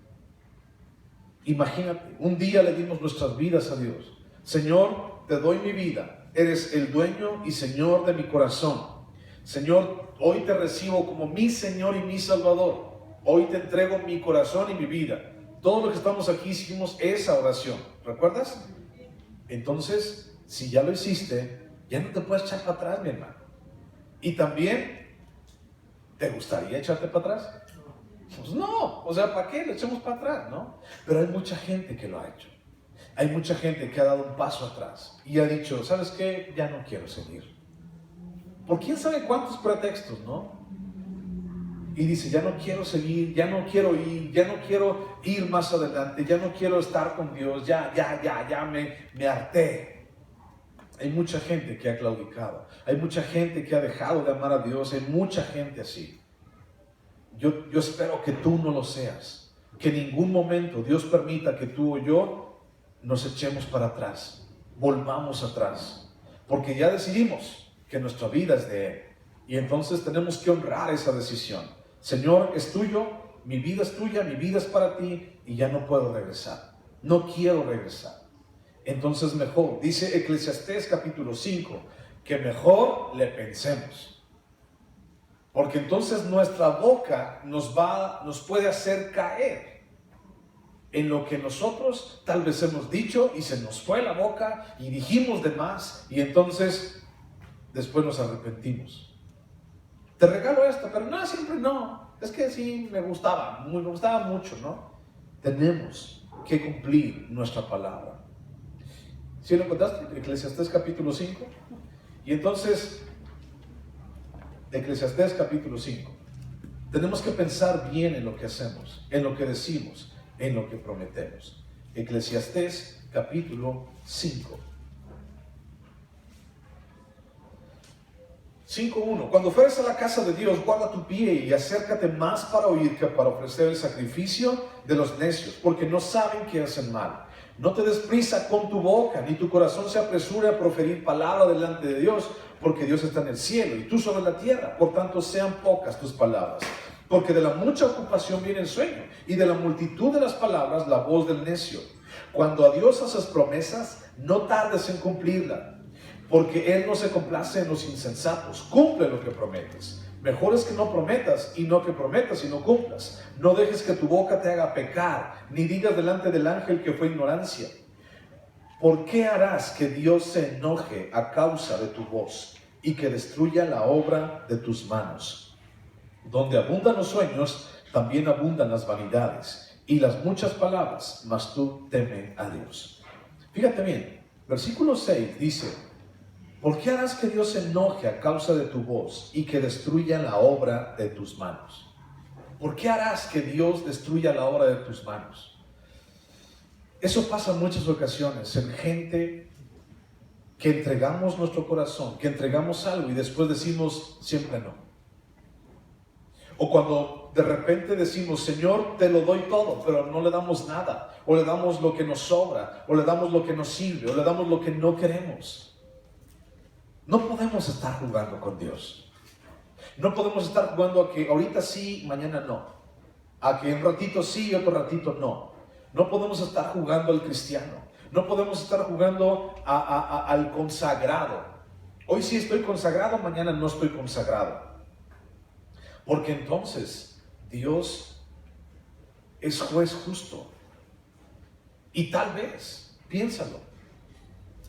Imagínate, un día le dimos nuestras vidas a Dios. Señor, te doy mi vida. Eres el dueño y Señor de mi corazón. Señor, hoy te recibo como mi Señor y mi Salvador. Hoy te entrego mi corazón y mi vida. Todos los que estamos aquí hicimos esa oración. ¿Recuerdas? Entonces, si ya lo hiciste, ya no te puedes echar para atrás, mi hermano. Y también, ¿te gustaría echarte para atrás? Pues no, o sea, ¿para qué? Lo echamos para atrás, ¿no? Pero hay mucha gente que lo ha hecho. Hay mucha gente que ha dado un paso atrás y ha dicho, ¿sabes qué? Ya no quiero seguir. Por quién sabe cuántos pretextos, ¿no? Y dice, ya no quiero seguir, ya no quiero ir más adelante, ya no quiero estar con Dios, ya me harté. Hay mucha gente que ha claudicado, hay mucha gente que ha dejado de amar a Dios, hay mucha gente así. Yo espero que tú no lo seas, que en ningún momento Dios permita que tú o yo nos echemos para atrás, volvamos atrás, porque ya decidimos que nuestra vida es de Él. Y entonces tenemos que honrar esa decisión. Señor, es tuyo, mi vida es tuya, mi vida es para ti y ya no puedo regresar. No quiero regresar. Entonces mejor, dice Eclesiastés capítulo 5, que mejor le pensemos. Porque entonces nuestra boca nos puede hacer caer en lo que nosotros tal vez hemos dicho y se nos fue la boca y dijimos de más y entonces después nos arrepentimos. Te regalo esto, pero no, siempre no. Es que sí, me gustaba mucho, ¿no? Tenemos que cumplir nuestra palabra. ¿Sí lo encontraste? Eclesiastés capítulo 5. Y entonces, Eclesiastés capítulo 5. Tenemos que pensar bien en lo que hacemos, en lo que decimos, en lo que prometemos. Eclesiastés capítulo 5. 5:1. Cuando fueres a la casa de Dios, guarda tu pie y acércate más para oír que para ofrecer el sacrificio de los necios, porque no saben que hacen mal. No te des prisa con tu boca, ni tu corazón se apresure a proferir palabra delante de Dios, porque Dios está en el cielo y tú sobre la tierra. Por tanto, sean pocas tus palabras, porque de la mucha ocupación viene el sueño, y de la multitud de las palabras la voz del necio. Cuando a Dios haces promesas, no tardes en cumplirla, porque Él no se complace en los insensatos. Cumple lo que prometes. Mejor es que no prometas y no que prometas y no cumplas. No dejes que tu boca te haga pecar, ni digas delante del ángel que fue ignorancia. ¿Por qué harás que Dios se enoje a causa de tu voz y que destruya la obra de tus manos? Donde abundan los sueños, también abundan las vanidades y las muchas palabras, mas tú teme a Dios. Fíjate bien, versículo 6 dice: ¿por qué harás que Dios se enoje a causa de tu voz y que destruya la obra de tus manos? ¿Por qué harás que Dios destruya la obra de tus manos? Eso pasa en muchas ocasiones en gente que entregamos nuestro corazón, que entregamos algo y después decimos siempre no. O cuando de repente decimos, Señor, te lo doy todo, pero no le damos nada, o le damos lo que nos sobra, o le damos lo que nos sirve, o le damos lo que no queremos. No podemos estar jugando con Dios. No podemos estar jugando a que ahorita sí, mañana no. A que un ratito sí y otro ratito no. No podemos estar jugando al cristiano. No podemos estar jugando al consagrado. Hoy sí estoy consagrado, mañana no estoy consagrado. Porque entonces Dios es juez justo. Y tal vez, piénsalo,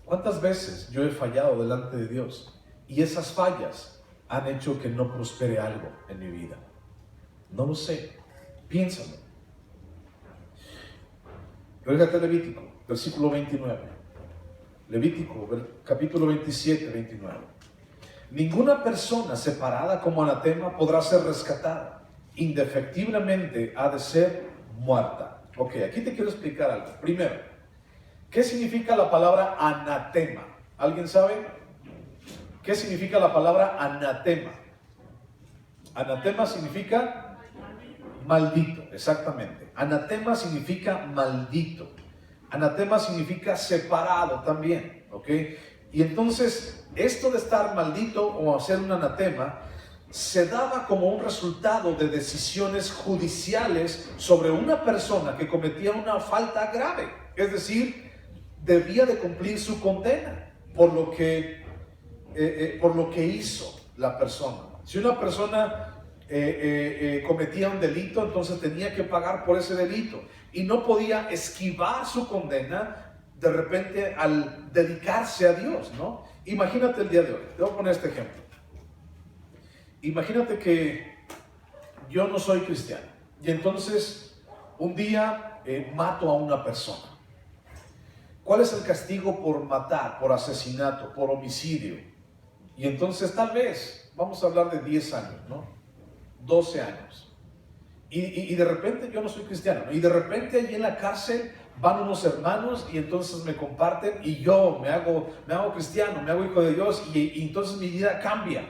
¿cuántas veces yo he fallado delante de Dios? Y esas fallas han hecho que no prospere algo en mi vida. No lo sé. Piénsalo. Fíjate Levítico, versículo 29. Levítico, capítulo 27, 29. Ninguna persona separada como anatema podrá ser rescatada. Indefectiblemente ha de ser muerta. Ok, aquí te quiero explicar algo. Primero, ¿qué significa la palabra anatema? ¿Alguien sabe? ¿Qué significa la palabra anatema? Anatema significa maldito, exactamente. Anatema significa maldito. Anatema significa separado también, ¿ok? Y entonces, esto de estar maldito o hacer un anatema se daba como un resultado de decisiones judiciales sobre una persona que cometía una falta grave. Es decir, debía de cumplir su condena por lo que hizo la persona. Si una persona cometía un delito, entonces tenía que pagar por ese delito y no podía esquivar su condena de repente al dedicarse a Dios, ¿no? Imagínate el día de hoy, te voy a poner este ejemplo. Imagínate que yo no soy cristiano y entonces un día mato a una persona. ¿Cuál es el castigo por matar, por asesinato, por homicidio? Y entonces tal vez, vamos a hablar de 10 años, ¿no? 12 años. Y de repente yo no soy cristiano, ¿no? Y de repente allí en la cárcel van unos hermanos y entonces me comparten y yo me hago cristiano, me hago hijo de Dios y entonces mi vida cambia.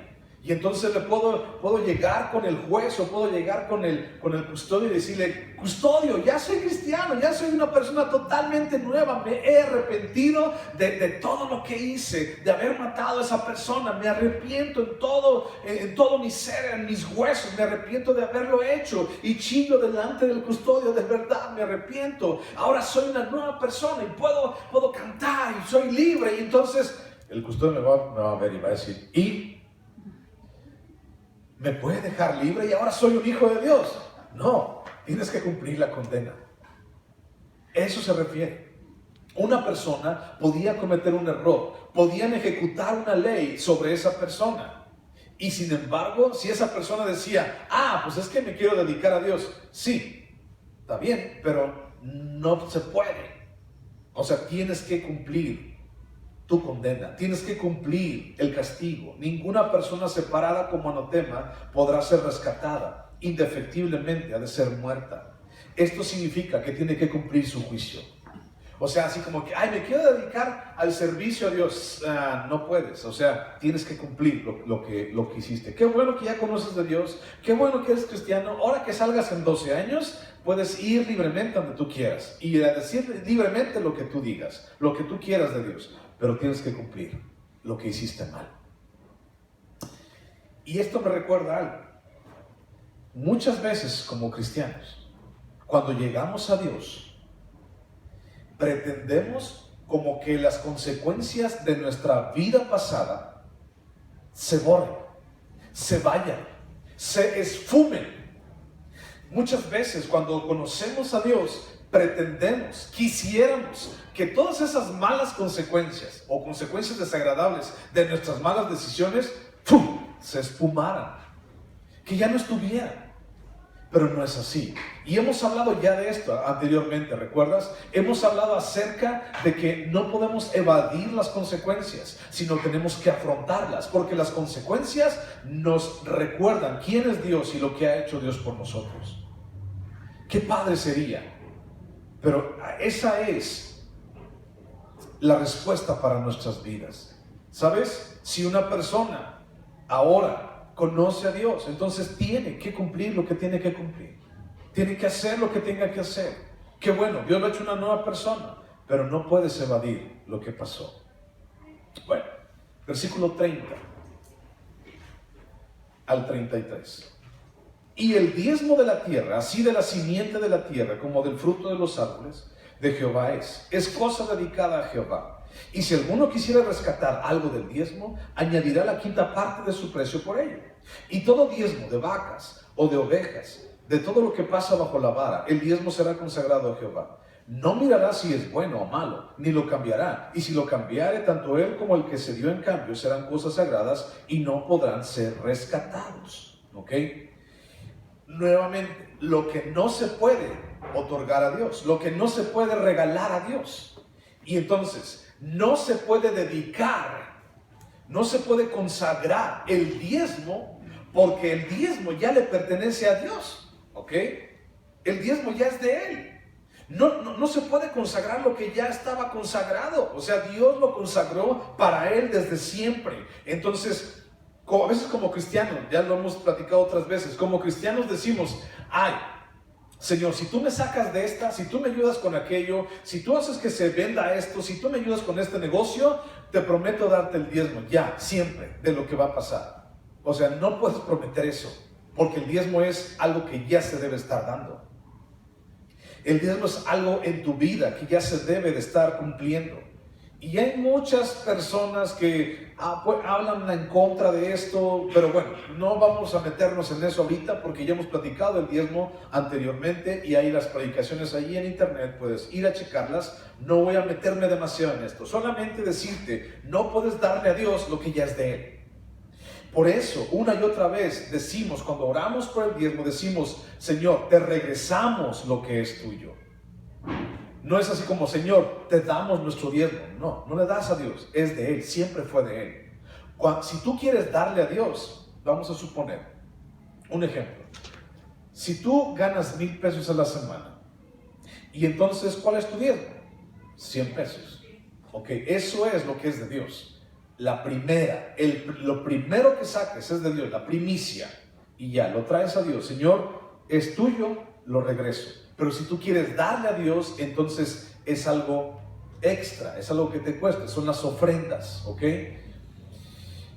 Y entonces le puedo llegar con el juez o puedo llegar con el custodio y decirle: custodio, ya soy cristiano, ya soy una persona totalmente nueva, me he arrepentido de todo lo que hice, de haber matado a esa persona, me arrepiento en todo mi ser, en mis huesos, me arrepiento de haberlo hecho y chillo delante del custodio: de verdad me arrepiento, ahora soy una nueva persona y puedo cantar y soy libre. Y entonces el custodio me va a ver y va a decir: ¿y me puede dejar libre y ahora soy un hijo de Dios? No, tienes que cumplir la condena. Eso se refiere. Una persona podía cometer un error, podían ejecutar una ley sobre esa persona, y sin embargo, si esa persona decía: pues es que me quiero dedicar a Dios, sí, está bien, pero no se puede. O sea, tienes que cumplir tu condena, tienes que cumplir el castigo. Ninguna persona separada como anatema podrá ser rescatada, indefectiblemente ha de ser muerta. Esto significa que tiene que cumplir su juicio. O sea, así como que: me quiero dedicar al servicio a Dios. No puedes. O sea, tienes que cumplir lo que hiciste. Qué bueno que ya conoces de Dios, qué bueno que eres cristiano. Ahora que salgas en 12 años, puedes ir libremente donde tú quieras y a decir libremente lo que tú digas, lo que tú quieras de Dios. Pero tienes que cumplir lo que hiciste mal. Y esto me recuerda algo. Muchas veces como cristianos, cuando llegamos a Dios, pretendemos como que las consecuencias de nuestra vida pasada se borren, se vayan, se esfumen. Muchas veces cuando conocemos a Dios, pretendemos, quisiéramos que todas esas malas consecuencias o consecuencias desagradables de nuestras malas decisiones se esfumaran, que ya no estuvieran. Pero no es así. Y hemos hablado ya de esto anteriormente, ¿recuerdas? Hemos hablado acerca de que no podemos evadir las consecuencias, sino tenemos que afrontarlas, porque las consecuencias nos recuerdan quién es Dios y lo que ha hecho Dios por nosotros. Qué padre sería. Pero esa es la respuesta para nuestras vidas. ¿Sabes? Si una persona ahora conoce a Dios, entonces tiene que cumplir lo que tiene que cumplir. Tiene que hacer lo que tenga que hacer. Qué bueno, Dios lo ha hecho una nueva persona, pero no puedes evadir lo que pasó. Bueno, versículo 30 al 33. Y el diezmo de la tierra, así de la simiente de la tierra como del fruto de los árboles, de Jehová es cosa dedicada a Jehová. Y si alguno quisiera rescatar algo del diezmo, añadirá la quinta parte de su precio por ello. Y todo diezmo de vacas o de ovejas, de todo lo que pasa bajo la vara, el diezmo será consagrado a Jehová. No mirará si es bueno o malo, ni lo cambiará. Y si lo cambiare, tanto él como el que se dio en cambio serán cosas sagradas y no podrán ser rescatados. ¿Ok? Nuevamente, lo que no se puede otorgar a Dios, lo que no se puede regalar a Dios. Y entonces, no se puede dedicar, no se puede consagrar el diezmo, porque el diezmo ya le pertenece a Dios. ¿Ok? El diezmo ya es de Él. No se puede consagrar lo que ya estaba consagrado. O sea, Dios lo consagró para Él desde siempre. Entonces, a veces como cristianos, ya lo hemos platicado otras veces, como cristianos decimos: Señor, si tú me sacas de esta, si tú me ayudas con aquello, si tú haces que se venda esto, si tú me ayudas con este negocio, te prometo darte el diezmo, ya, siempre, de lo que va a pasar. O sea, no puedes prometer eso, porque el diezmo es algo que ya se debe estar dando. El diezmo es algo en tu vida que ya se debe de estar cumpliendo. Y hay muchas personas que hablan en contra de esto, pero bueno, no vamos a meternos en eso ahorita porque ya hemos platicado del diezmo anteriormente y hay las predicaciones ahí en internet, puedes ir a checarlas. No voy a meterme demasiado en esto, solamente decirte, no puedes darle a Dios lo que ya es de Él. Por eso, una y otra vez decimos, cuando oramos por el diezmo, decimos: Señor, te regresamos lo que es tuyo. No es así como: Señor, te damos nuestro diezmo. No, no le das a Dios, es de Él, siempre fue de Él. Si tú quieres darle a Dios, vamos a suponer, un ejemplo. Si tú ganas 1,000 pesos a la semana, y entonces, ¿cuál es tu diezmo? 100 pesos. Ok, eso es lo que es de Dios. la primera, lo primero que saques es de Dios, la primicia, y ya, lo traes a Dios. Señor, es tuyo, lo regreso. Pero si tú quieres darle a Dios, entonces es algo extra, es algo que te cuesta, son las ofrendas, ¿ok?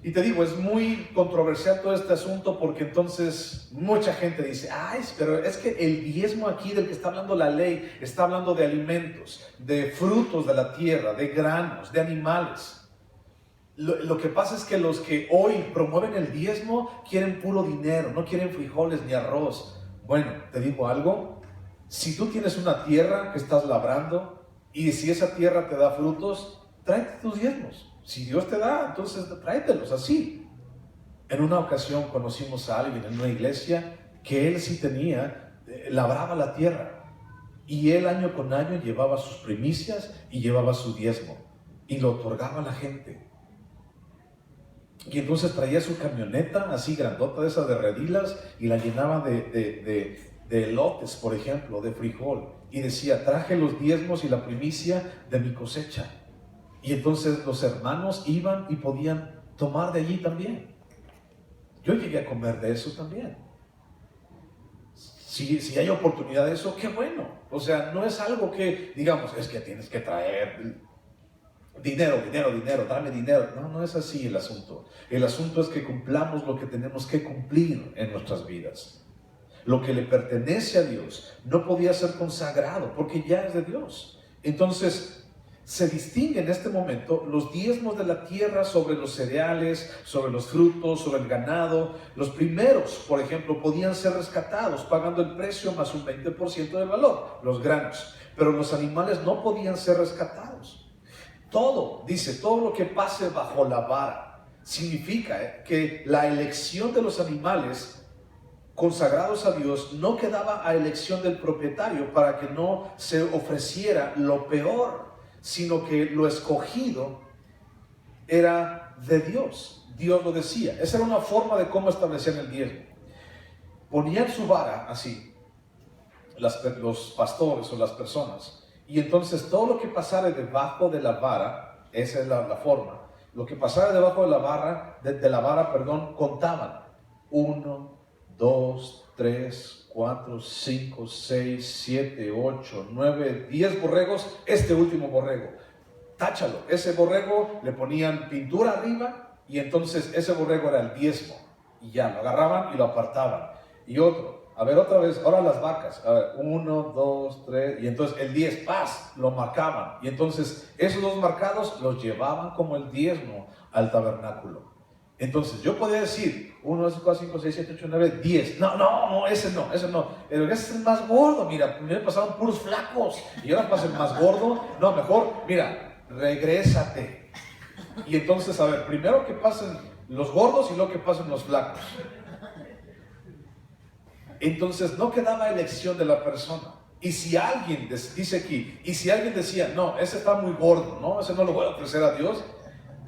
Y te digo, es muy controversial todo este asunto porque entonces mucha gente dice, ay, pero es que el diezmo aquí del que está hablando la ley, está hablando de alimentos, de frutos de la tierra, de granos, de animales. Lo que pasa es que los que hoy promueven el diezmo quieren puro dinero, no quieren frijoles ni arroz. Bueno, te digo algo, si tú tienes una tierra que estás labrando y si esa tierra te da frutos, tráete tus diezmos. Si Dios te da, entonces tráetelos así. En una ocasión conocimos a alguien en una iglesia que él sí tenía, labraba la tierra. Y él año con año llevaba sus primicias y llevaba su diezmo. Y lo otorgaba a la gente. Y entonces traía su camioneta así grandota de esas de redilas y la llenaba de elotes, por ejemplo, de frijol. Y decía, traje los diezmos y la primicia de mi cosecha. Y entonces los hermanos iban y podían tomar de allí también. Yo llegué a comer de eso también. Si hay oportunidad de eso, qué bueno. O sea, no es algo que, digamos, es que tienes que traer dinero, dame dinero. No, no es así el asunto. El asunto es que cumplamos lo que tenemos que cumplir en nuestras vidas. Lo que le pertenece a Dios no podía ser consagrado porque ya es de Dios. Entonces, se distingue en este momento los diezmos de la tierra sobre los cereales, sobre los frutos, sobre el ganado. Los primeros, por ejemplo, podían ser rescatados pagando el precio más un 20% del valor, los granos. Pero los animales no podían ser rescatados. Todo, dice, todo lo que pase bajo la vara, significa que la elección de los animales consagrados a Dios no quedaba a elección del propietario para que no se ofreciera lo peor, sino que lo escogido era de Dios. Dios lo decía. Esa era una forma de cómo establecían el diezmo. Ponían su vara así, los pastores o las personas, y entonces todo lo que pasara debajo de la vara, esa es la forma, lo que pasara debajo de la vara, contaban 1, 2, 3, 4, 5, 6, 7, 8, 9, 10 borregos. Este último borrego, táchalo. Ese borrego le ponían pintura arriba y entonces ese borrego era el diezmo. Y ya, lo agarraban y lo apartaban. Y otro, a ver otra vez, ahora las vacas. A ver, 1, 2, 3, y entonces el 10, ¡paz!, lo marcaban. Y entonces esos dos marcados los llevaban como el diezmo al tabernáculo. Entonces yo podía decir 1, 2, 3, 4, 5, 6, 7, 8, 9, 10. No, ese no. Ese es el más gordo. Mira, me pasaron puros flacos y ahora pasa el más gordo. No, mejor, mira, regrésate. Y entonces, a ver, primero que pasen los gordos y luego que pasen los flacos. Entonces no quedaba elección de la persona. Y si alguien, dice aquí, y si alguien decía, no, ese está muy gordo, no, ese no lo voy a ofrecer a Dios,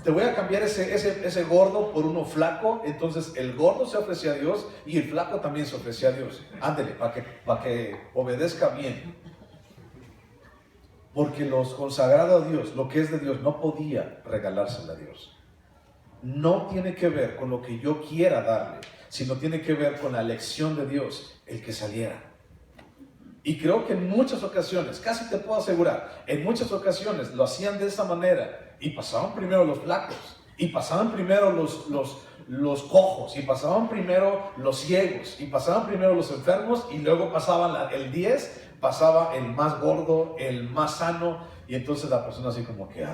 te voy a cambiar ese gordo por uno flaco. Entonces el gordo se ofrecía a Dios y el flaco también se ofrecía a Dios. Ándele, para que obedezca bien. Porque los consagrados a Dios, lo que es de Dios, no podía regalárselo a Dios. No tiene que ver con lo que yo quiera darle, sino tiene que ver con la elección de Dios, el que saliera. Y creo que en muchas ocasiones, casi te puedo asegurar, en muchas ocasiones lo hacían de esa manera y pasaban primero los flacos, y pasaban primero los cojos, y pasaban primero los ciegos, y pasaban primero los enfermos, y luego pasaban el 10, pasaba el más gordo, el más sano, y entonces la persona así como que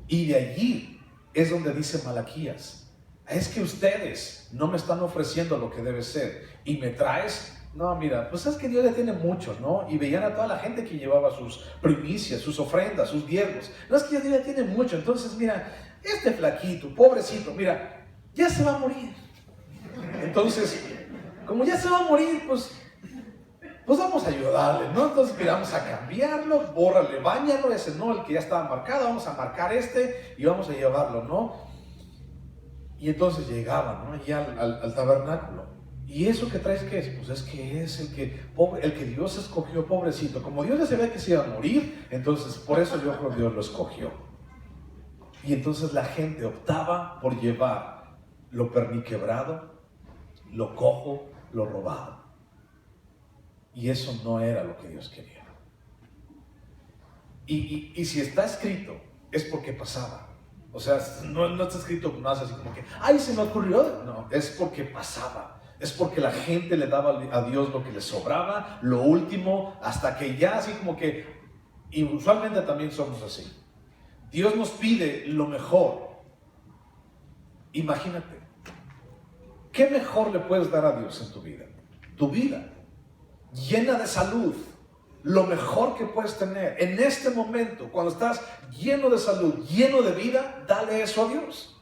Y de allí es donde dice Malaquías, es que ustedes no me están ofreciendo lo que debe ser, y me traes. No, mira, pues es que Dios ya tiene muchos, ¿no? Y veían a toda la gente que llevaba sus primicias, sus ofrendas, sus diezmos. No, es que Dios ya tiene mucho. Entonces, mira, este flaquito, pobrecito, mira, ya se va a morir. Entonces, como ya se va a morir, pues vamos a ayudarle, ¿no? Entonces, mira, vamos a cambiarlo, bórrale, báñalo, ese no, el que ya estaba marcado, vamos a marcar este y vamos a llevarlo, ¿no? Y entonces llegaban, ¿no? Allí al tabernáculo. ¿Y eso que traes qué es? Pues es que es el que Dios escogió, pobrecito. Como Dios ya sabía que se iba a morir, entonces por eso yo creo que Dios lo escogió. Y entonces la gente optaba por llevar lo perniquebrado, lo cojo, lo robado. Y eso no era lo que Dios quería. Y si está escrito, es porque pasaba. O sea, no está escrito más así como que, ay, se me ocurrió. No, es porque pasaba. Es porque la gente le daba a Dios lo que le sobraba, lo último, hasta que ya así como que, y usualmente también somos así. Dios nos pide lo mejor. Imagínate, ¿qué mejor le puedes dar a Dios en tu vida? Tu vida, llena de salud, lo mejor que puedes tener. En este momento, cuando estás lleno de salud, lleno de vida, dale eso a Dios.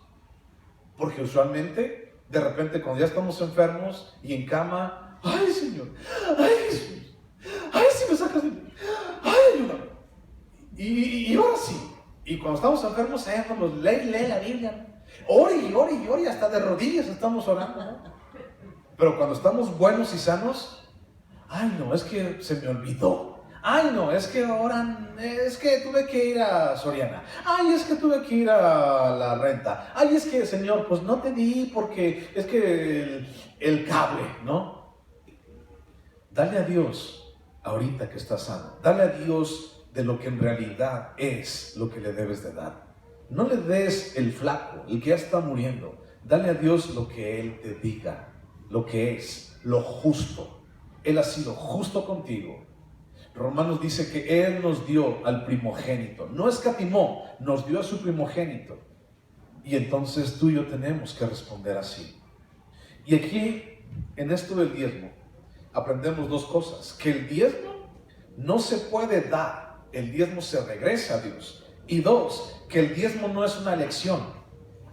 Porque usualmente, de repente, cuando ya estamos enfermos y en cama, ay Señor, ay Jesús, ay si me sacas de mí, ay ayúdame. Y ahora sí. Y cuando estamos enfermos, vamos, lee la Biblia. Ore, hasta de rodillas estamos orando. Pero cuando estamos buenos y sanos, ay no, es que se me olvidó. Ay no, es que ahora, es que tuve que ir a Soriana. Ay, es que tuve que ir a la renta. Ay, es que Señor, pues no te di porque es que el cable, ¿no? Dale a Dios ahorita que estás sano. Dale a Dios de lo que en realidad es lo que le debes de dar. No le des el flaco, el que ya está muriendo. Dale a Dios lo que Él te diga, lo que es, lo justo. Él ha sido justo contigo. Romanos dice que Él nos dio al primogénito. No escatimó, nos dio a su primogénito. Y entonces tú y yo tenemos que responder así. Y aquí, en esto del diezmo, aprendemos dos cosas. Que el diezmo no se puede dar. El diezmo se regresa a Dios. Y dos, que el diezmo no es una elección.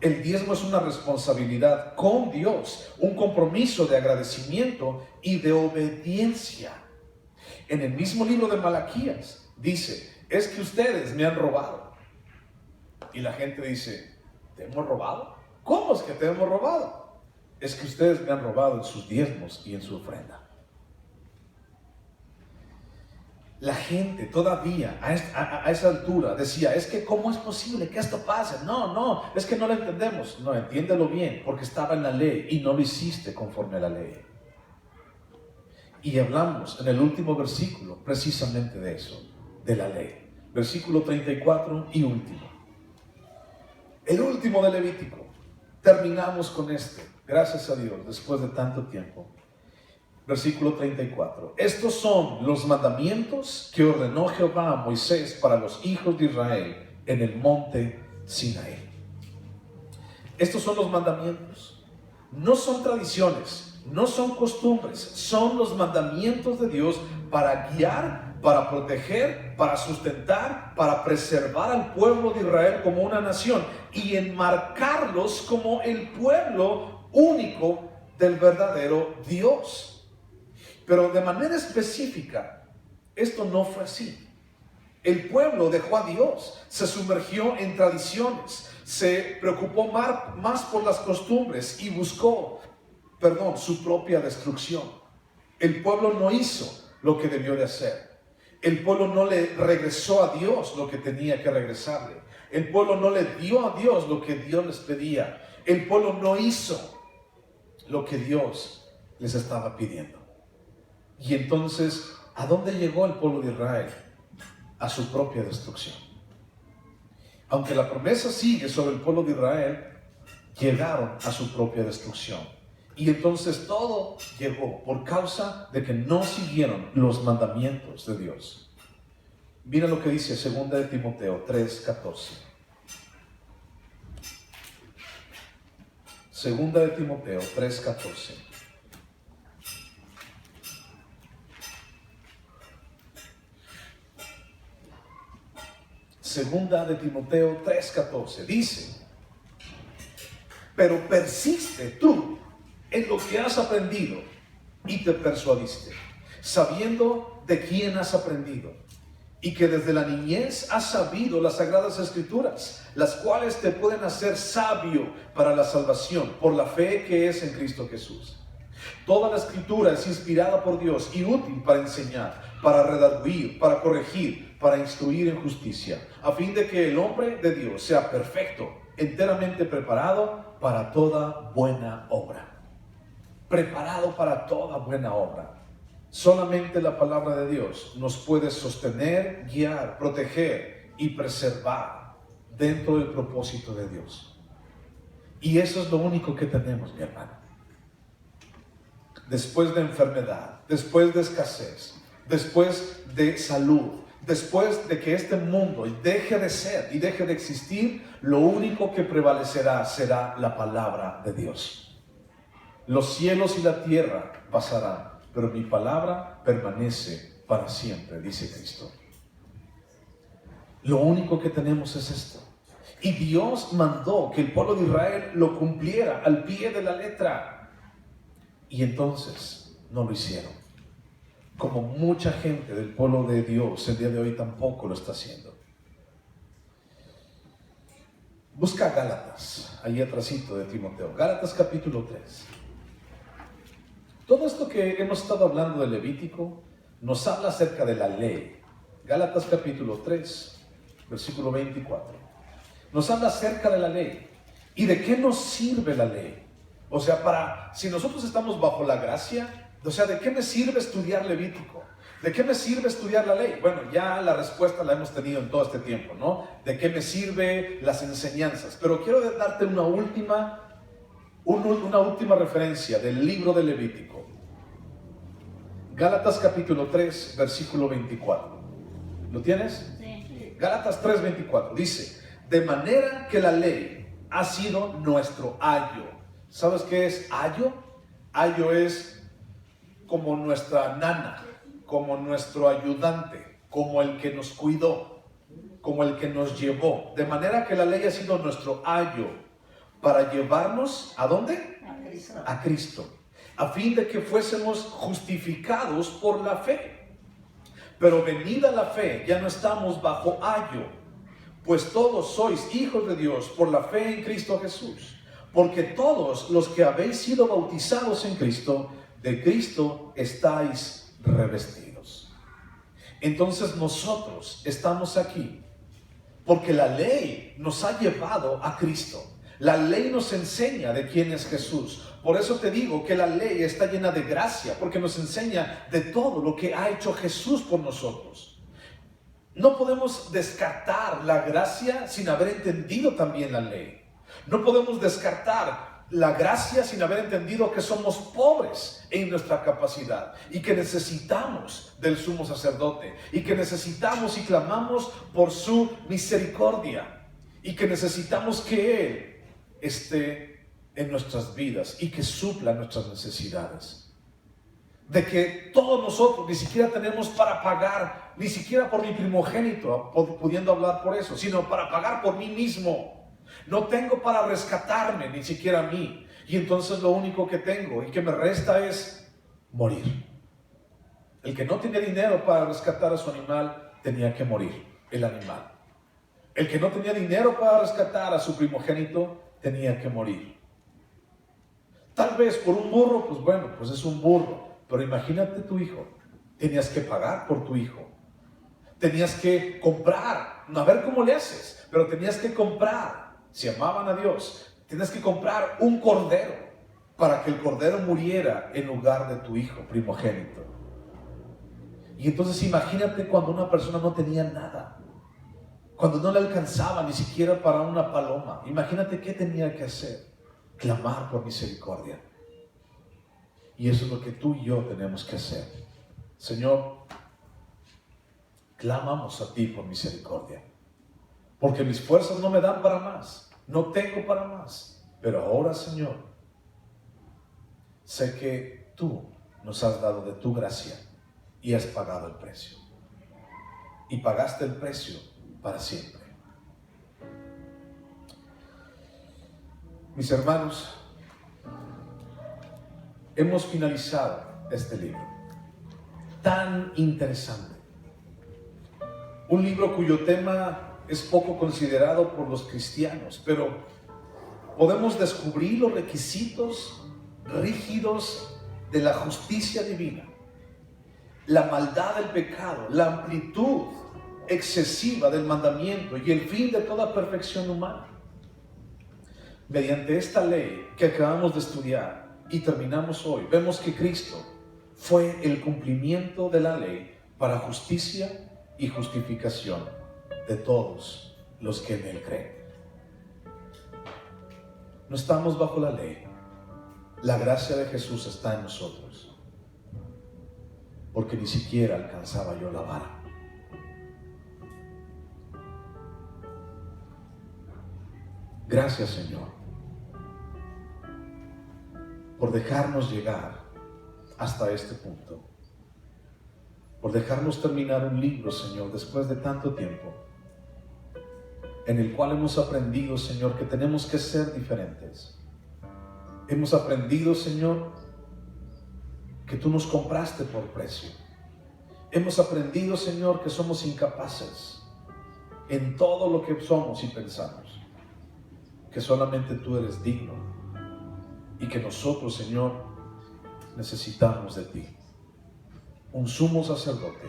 El diezmo es una responsabilidad con Dios, un compromiso de agradecimiento y de obediencia. En el mismo libro de Malaquías dice, es que ustedes me han robado. Y la gente dice, ¿te hemos robado? ¿Cómo es que te hemos robado? Es que ustedes me han robado en sus diezmos y en su ofrenda. La gente todavía a esa altura decía, es que ¿cómo es posible que esto pase? No, es que no lo entendemos. No, entiéndelo bien, porque estaba en la ley y no lo hiciste conforme a la ley. Y hablamos en el último versículo precisamente de eso, de la ley. Versículo 34 y último. El último de Levítico. Terminamos con este, gracias a Dios, después de tanto tiempo. Versículo 34. Estos son los mandamientos que ordenó Jehová a Moisés para los hijos de Israel en el monte Sinaí. Estos son los mandamientos. No son tradiciones, no son costumbres, son los mandamientos de Dios para guiar, para proteger, para sustentar, para preservar al pueblo de Israel como una nación y enmarcarlos como el pueblo único del verdadero Dios. Pero de manera específica, esto no fue así. El pueblo dejó a Dios, se sumergió en tradiciones, se preocupó más por las costumbres y buscó, su propia destrucción. El pueblo no hizo lo que debió de hacer. El pueblo no le regresó a Dios lo que tenía que regresarle. El pueblo no le dio a Dios lo que Dios les pedía. El pueblo no hizo lo que Dios les estaba pidiendo. Y entonces, ¿a dónde llegó el pueblo de Israel? A su propia destrucción. Aunque la promesa sigue sobre el pueblo de Israel, llegaron a su propia destrucción. Y entonces todo llegó por causa de que no siguieron los mandamientos de Dios. Mira lo que dice 2 de Timoteo 3:14. 2 de Timoteo 3:14. Segunda de Timoteo 3:14 dice, pero persiste tú en lo que has aprendido y te persuadiste, sabiendo de quién has aprendido y que desde la niñez has sabido las sagradas escrituras, las cuales te pueden hacer sabio para la salvación por la fe que es en Cristo Jesús. Toda la escritura es inspirada por Dios y útil para enseñar, para redarguir, para corregir, para instruir en justicia, a fin de que el hombre de Dios sea perfecto, enteramente preparado para toda buena obra. Preparado para toda buena obra. Solamente la palabra de Dios nos puede sostener, guiar, proteger y preservar dentro del propósito de Dios. Y eso es lo único que tenemos, mi hermano. Después de enfermedad, después de escasez, después de salud, después de que este mundo deje de ser y deje de existir, lo único que prevalecerá será la palabra de Dios. Los cielos y la tierra pasarán, pero mi palabra permanece para siempre, dice Cristo. Lo único que tenemos es esto. Y Dios mandó que el pueblo de Israel lo cumpliera al pie de la letra. Y entonces no lo hicieron. Como mucha gente del pueblo de Dios el día de hoy tampoco lo está haciendo. Busca Gálatas, ahí atrásito de Timoteo. Gálatas capítulo 3. Todo esto que hemos estado hablando de Levítico nos habla acerca de la ley. Gálatas capítulo 3, versículo 24. Nos habla acerca de la ley. ¿Y de qué nos sirve la ley? O sea, si nosotros estamos bajo la gracia, o sea, ¿de qué me sirve estudiar Levítico? ¿De qué me sirve estudiar la ley? Bueno, ya la respuesta la hemos tenido en todo este tiempo, ¿no? ¿De qué me sirve las enseñanzas? Pero quiero darte una última referencia del libro de Levítico. Gálatas capítulo 3, versículo 24. ¿Lo tienes? Sí. Gálatas 3, 24. Dice, de manera que la ley ha sido nuestro ayo. ¿Sabes qué es ayo? Ayo es como nuestra nana, como nuestro ayudante, como el que nos cuidó, como el que nos llevó. De manera que la ley ha sido nuestro ayo para llevarnos, ¿a dónde? A Cristo. A Cristo, a fin de que fuésemos justificados por la fe. Pero venida la fe, ya no estamos bajo ayo, pues todos sois hijos de Dios por la fe en Cristo Jesús. Porque todos los que habéis sido bautizados en Cristo, de Cristo estáis revestidos. Entonces nosotros estamos aquí porque la ley nos ha llevado a Cristo. La ley nos enseña de quién es Jesús. Por eso te digo que la ley está llena de gracia, porque nos enseña de todo lo que ha hecho Jesús por nosotros. No podemos descartar la gracia sin haber entendido también la ley. No podemos descartar la gracia sin haber entendido que somos pobres en nuestra capacidad y que necesitamos del sumo sacerdote y que necesitamos y clamamos por su misericordia y que necesitamos que Él esté en nuestras vidas y que supla nuestras necesidades. De que todos nosotros ni siquiera tenemos para pagar, ni siquiera por mi primogénito, pudiendo hablar por eso, sino para pagar por mí mismo. No tengo para rescatarme, ni siquiera a mí. Y entonces lo único que tengo y que me resta es morir. El que no tenía dinero para rescatar a su animal, tenía que morir, el animal. El que no tenía dinero para rescatar a su primogénito, tenía que morir. Tal vez por un burro, pues bueno, pues es un burro. Pero imagínate tu hijo. Tenías que pagar por tu hijo. Tenías que comprar. No, a ver cómo le haces, pero tenías que comprar. Si amaban a Dios, tienes que comprar un cordero para que el cordero muriera en lugar de tu hijo primogénito. Y entonces imagínate cuando una persona no tenía nada, cuando no le alcanzaba ni siquiera para una paloma. Imagínate qué tenía que hacer: clamar por misericordia. Y eso es lo que tú y yo tenemos que hacer. Señor, clamamos a ti por misericordia. Porque mis fuerzas no me dan para más. No tengo para más. Pero ahora, Señor, sé que tú nos has dado de tu gracia y has pagado el precio. Y pagaste el precio para siempre. Mis hermanos, hemos finalizado este libro tan interesante. Un libro cuyo tema es poco considerado por los cristianos, pero podemos descubrir los requisitos rígidos de la justicia divina, la maldad del pecado, la amplitud excesiva del mandamiento y el fin de toda perfección humana. Mediante esta ley que acabamos de estudiar y terminamos hoy, vemos que Cristo fue el cumplimiento de la ley para justicia y justificación de todos los que en Él creen. No estamos bajo la ley. La gracia de Jesús está en nosotros, porque ni siquiera alcanzaba yo la vara. Gracias, Señor, por dejarnos llegar hasta este punto, por dejarnos terminar un libro, Señor, después de tanto tiempo, en el cual hemos aprendido, Señor, que tenemos que ser diferentes. Hemos aprendido, Señor, que tú nos compraste por precio. Hemos aprendido, Señor, que somos incapaces en todo lo que somos y pensamos, que solamente tú eres digno y que nosotros, Señor, necesitamos de ti. Un sumo sacerdote,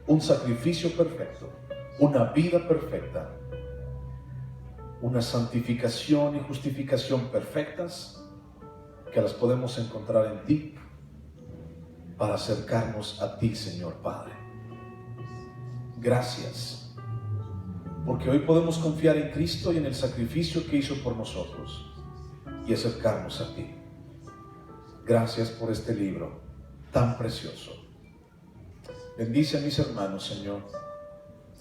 un sacrificio perfecto, una vida perfecta, una santificación y justificación perfectas, que las podemos encontrar en ti para acercarnos a ti, Señor Padre. Gracias, porque hoy podemos confiar en Cristo y en el sacrificio que hizo por nosotros y acercarnos a ti. Gracias por este libro tan precioso. Bendice a mis hermanos, Señor,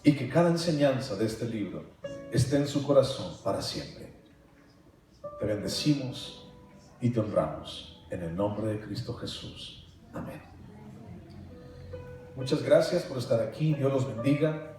y que cada enseñanza de este libro esté en su corazón para siempre. Te bendecimos y te honramos en el nombre de Cristo Jesús. Amén. Muchas gracias por estar aquí. Dios los bendiga.